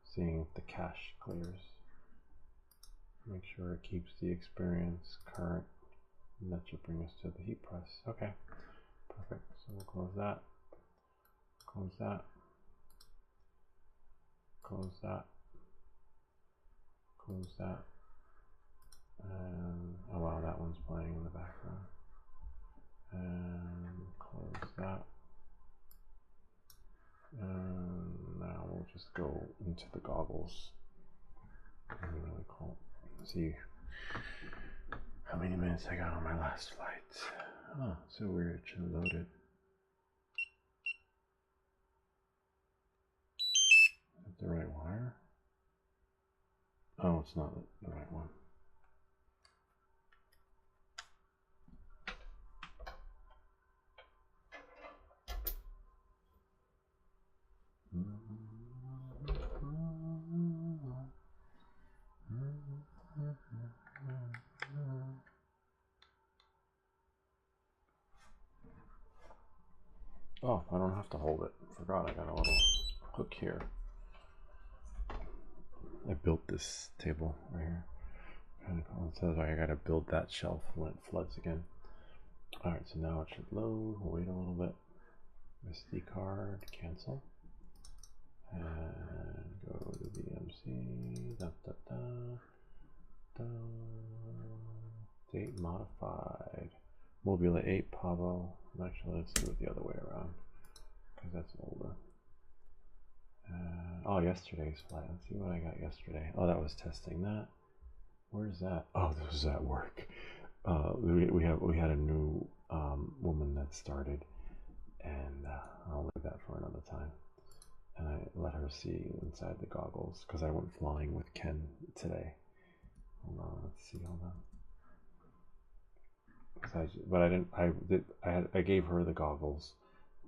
seeing if the cache clears. Make sure it keeps the experience current. And that should bring us to the heat press. Okay, perfect. So we'll close that. Close that. Close that. Close that. And oh wow, that one's playing in the background. And close that. And now we'll just go into the goggles. Really cool. See how many minutes I got on my last flight. Oh, so weird. It should have loaded. Is that the right wire? Oh, it's not the right one. Oh, I don't have to hold it. Forgot I got a little hook here. I built this table right here. Kind of cool. It says I gotta build that shelf when it floods again. Alright, so now it should load. We'll wait a little bit. SD card, cancel. And go to VMC. Da, da, da, da. Date modified. Mobula 8 Pavo. Actually, let's do it the other way around, because that's older. Oh, yesterday's flight. Let's see what I got yesterday. Oh, that was testing that. Where's that? Oh, this was at work. We had a new woman that started, and I'll leave that for another time. And I let her see inside the goggles, because I went flying with Ken today. Hold on, let's see. Hold on. But I didn't. I gave her the goggles,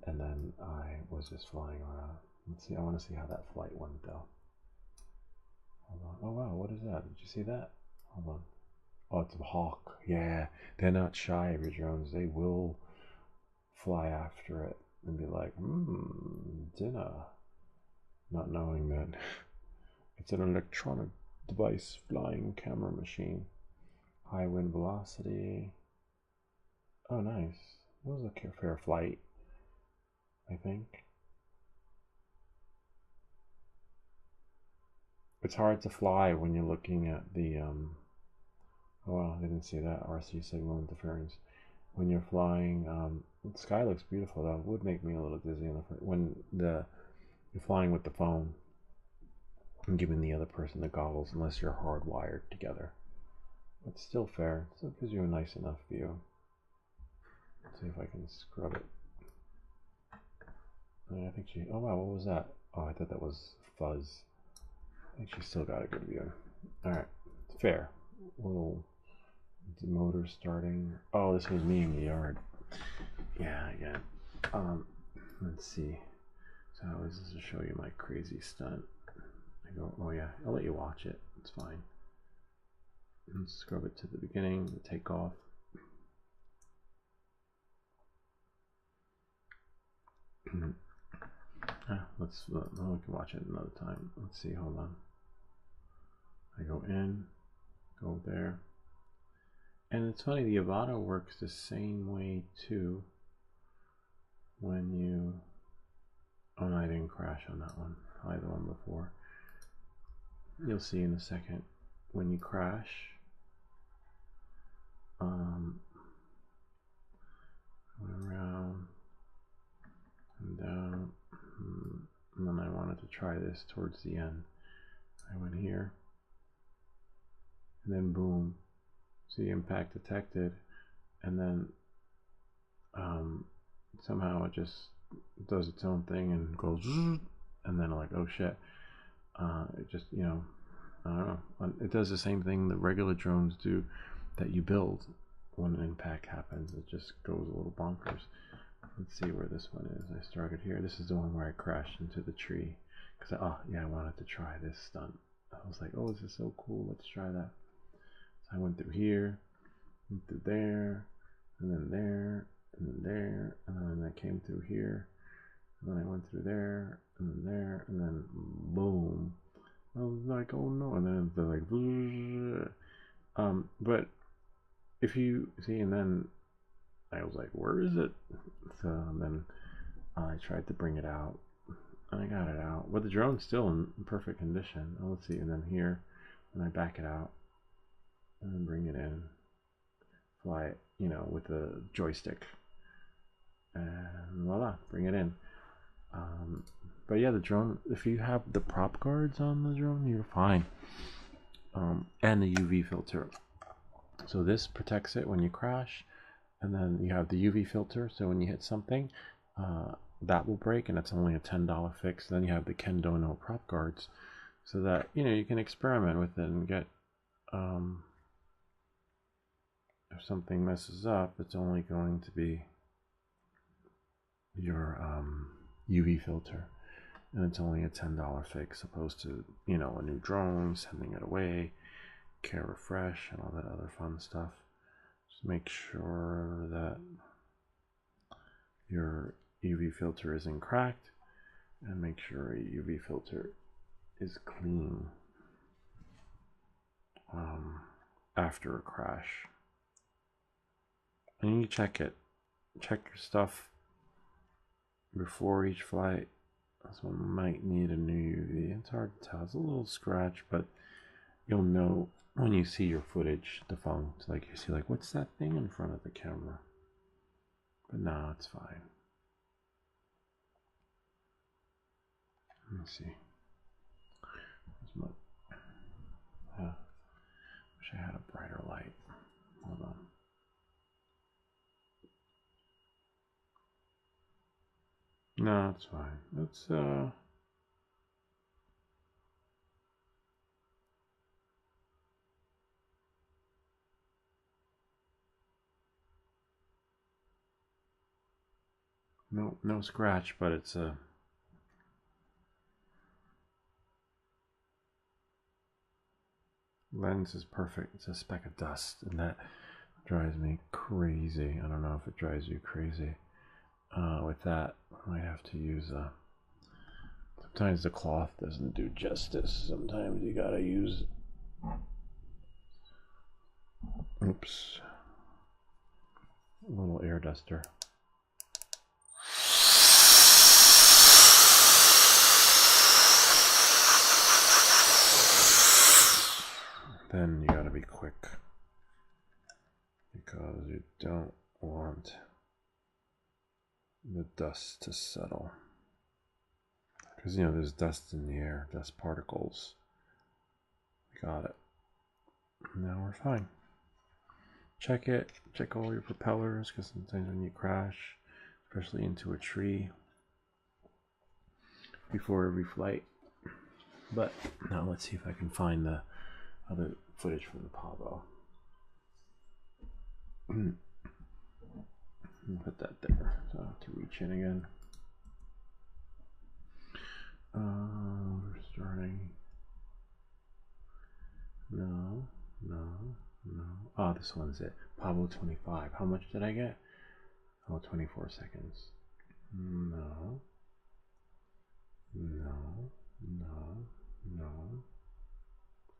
and then I was just flying around. Let's see. I want to see how that flight went though. Hold on. Oh wow, what is that? Did you see that? Hold on. Oh, it's a hawk. Yeah, they're not shy of your drones. They will fly after it and be like, dinner. Not knowing that it's an electronic device flying camera machine. High wind velocity. Oh, nice. That was a fair flight, I think. It's hard to fly when you're looking at the, oh wow, I didn't see that, RC signal interference. When you're flying, the sky looks beautiful though. It would make me a little dizzy when you're flying with the phone and giving the other person the goggles unless you're hardwired together. It's still fair. It still gives you a nice enough view. Let's see if I can scrub it. I think she, oh wow, what was that? Oh, I thought that was fuzz. I think she still got a good view. Alright, fair. Little motor starting. Oh, this was me in the yard. Yeah, again. Let's see. So how is this to show you my crazy stunt? I go, oh yeah, I'll let you watch it. It's fine. And scrub it to the beginning, the takeoff. Let's we can watch it another time. Let's see, hold on. I go in, go there. And it's funny, the Avado works the same way too when you, oh no, I didn't crash on that one, probably the one before. You'll see in a second when you crash. Went around and down, and then I wanted to try this towards the end. I went here, and then boom, see impact detected, and then somehow it just does its own thing and goes, and then I'm like, oh shit, it just, you know, I don't know, it does the same thing the regular drones do that you build. When an impact happens, it just goes a little bonkers. Let's see where this one is. I started here. This is the one where I crashed into the tree because I wanted to try this stunt. I was like, oh, this is so cool, let's try that. So I went through here, went through there, and then there, and then there, and then I came through here, and then I went through there, and then there, and then boom. I was like, oh no, and then they're like, but if you see, and then I was like, where is it? So then I tried to bring it out, and I got it out, but the drone's still in perfect condition. Oh, let's see, and then here, and I back it out, and then bring it in, fly it, you know, with the joystick, and voila, bring it in. But yeah, the drone, if you have the prop guards on the drone, you're fine. And the UV filter. So this protects it when you crash, and then you have the UV filter, so when you hit something, that will break, and that's only a $10 fix. Then you have the Ken Dono prop guards, so that, you know, you can experiment with it and get, if something messes up, it's only going to be your UV filter, and it's only a $10 fix, opposed to, you know, a new drone, sending it away, care refresh, and all that other fun stuff. Just make sure that your UV filter isn't cracked, and make sure your UV filter is clean after a crash. And you check it, check your stuff before each flight. Someone might need a new UV. It's hard to tell. It's a little scratch, but you'll know when you see your footage, the phone. It's like you see, like, what's that thing in front of the camera? But no, it's fine. Let me see. Wish I had a brighter light. Hold on. No, it's fine. It's no scratch, but it's Lens is perfect. It's a speck of dust, and that drives me crazy. I don't know if it drives you crazy. With that, I might have to use sometimes the cloth doesn't do justice. Sometimes you gotta use, oops, a little air duster. Then you gotta be quick because you don't want the dust to settle. Because, you know, there's dust in the air, dust particles. Got it. Now we're fine. Check it. Check all your propellers, because sometimes when you crash, especially into a tree, before every flight. But now let's see if I can find the other footage from the Pavo. Put that there, so I have to reach in again. We're starting. No. Oh, this one's it. Pavo 25. How much did I get? Oh, 24 seconds. No.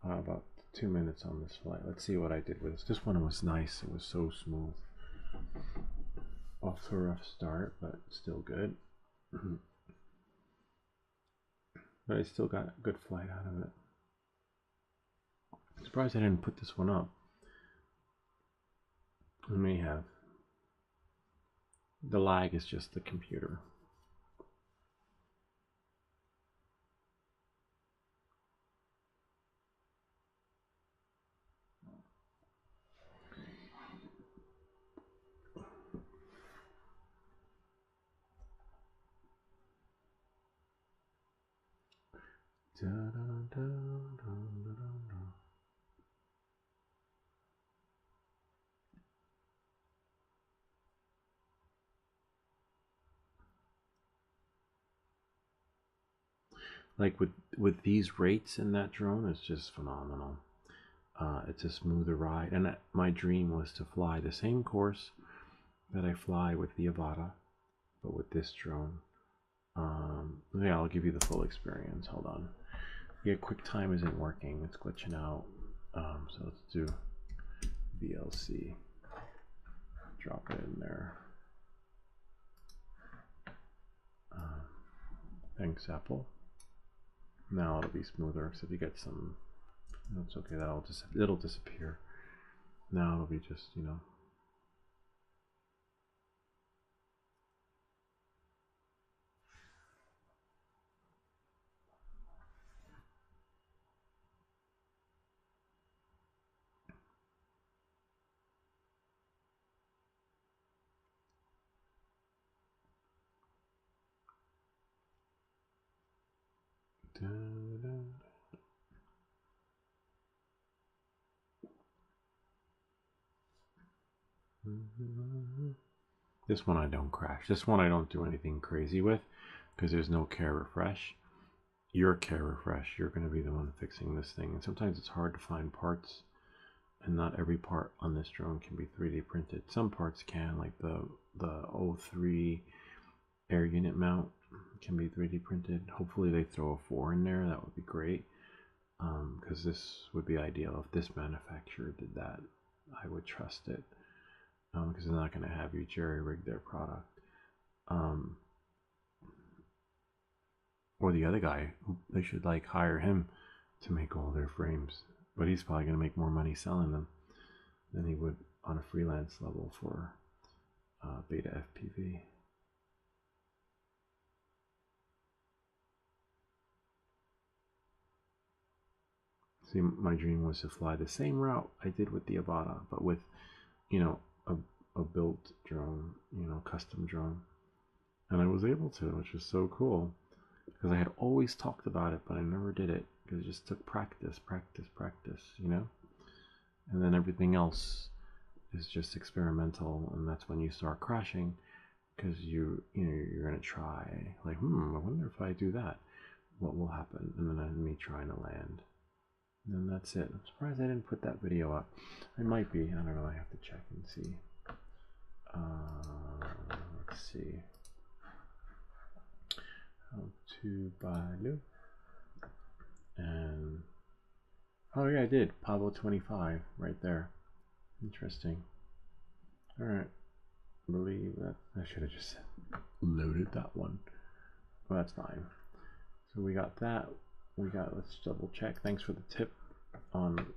About 2 minutes on this flight. Let's see what I did with this. This one was nice. It was so smooth. Off to a rough start, but still good. But I still got a good flight out of it. I'm surprised I didn't put this one up. I may have. The lag is just the computer. Like with these rates in that drone, it's just phenomenal. It's a smoother ride, and my dream was to fly the same course that I fly with the Avata, but with this drone. Yeah, I'll give you the full experience. Hold on. Yeah, QuickTime isn't working. It's glitching out. So let's do VLC. Drop it in there. Thanks, Apple. Now it'll be smoother. Except you get some. That's okay. It'll disappear. Now it'll be just, you know. This one I don't crash. This one I don't do anything crazy with because there's no care refresh. Your care refresh, you're going to be the one fixing this thing. And sometimes it's hard to find parts, and not every part on this drone can be 3D printed. Some parts can, like the 03 air unit mount can be 3D printed. Hopefully they throw a 4 in there. That would be great, because this would be ideal if this manufacturer did that. I would trust it, because they're not going to have you jerry-rig their product. Or the other guy, they should like hire him to make all their frames, but he's probably going to make more money selling them than he would on a freelance level for beta FPV. See, my dream was to fly the same route I did with the Avata, but with, you know, a built drone, you know, custom drone. And I was able to, which was so cool, because I had always talked about it, but I never did it, because it just took practice, you know? And then everything else is just experimental, and that's when you start crashing, because you're going to try, like, I wonder if I do that, what will happen? And then me trying to land. And then that's it. I'm surprised I didn't put that video up. I might be. I don't know. I have to check and see. Let's see. How to buy new. And oh yeah, I did. Pavo25 right there. Interesting. All right. Believe that I should have just loaded that one. Well, that's fine. So we got that. We got, let's double check. Thanks for the tip on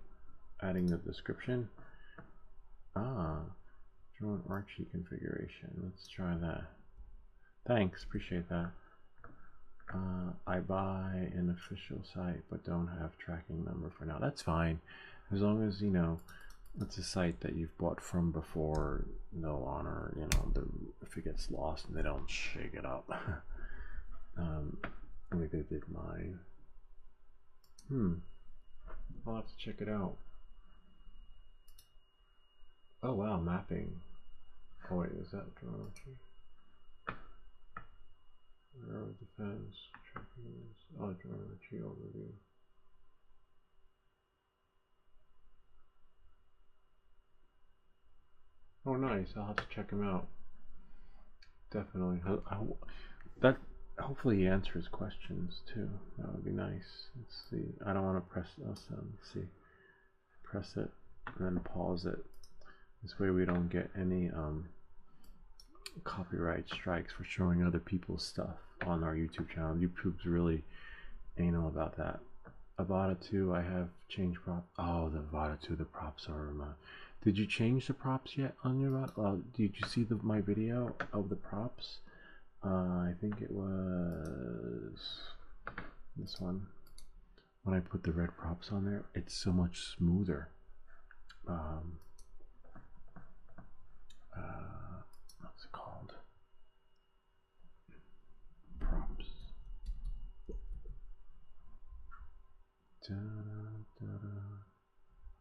adding the description. Drone Archie configuration. Let's try that. Thanks, appreciate that. I buy an official site but don't have tracking number for now. That's fine, as long as you know it's a site that you've bought from before. No honor, you know, if it gets lost and they don't shake it up. I think they did mine. I'll have to check it out. Oh wow, mapping. Oh wait, is that drone? Aero defense, tracking, oh, drone overview. Oh nice, I'll have to check him out. Definitely. That hopefully he answers questions too. That would be nice. Let's see. I don't want to press let's see. Press it and then pause it. This way we don't get any copyright strikes for showing other people's stuff on our YouTube channel. YouTube's really anal about that. Avata 2, I have changed prop. Oh, the Avata 2, the props are. Did you change the props yet on your? Did you see my video of the props? I think it was this one. When I put the red props on there, it's so much smoother. What's it called? Props.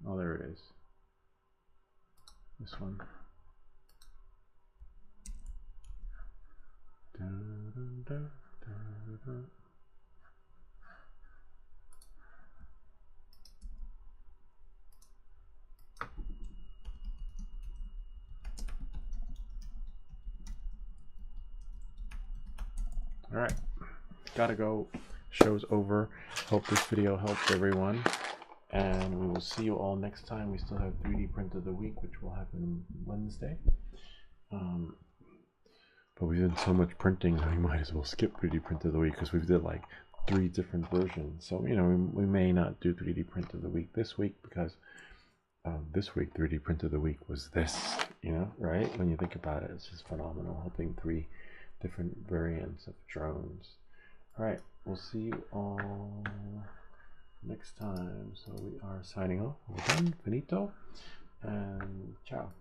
Oh, there it is. This one. All right, gotta go. Show's over. Hope this video helped everyone, and we will see you all next time. We still have 3D print of the week, which will happen Wednesday. But we've done so much printing, we might as well skip 3D print of the week because we've did like 3 different versions. So you know, we may not do 3D print of the week this week because this week 3D print of the week was this. You know, right? When you think about it, it's just phenomenal. Helping 3 different variants of drones. All right, we'll see you all next time. So we are signing off. We're done. Finito. And ciao.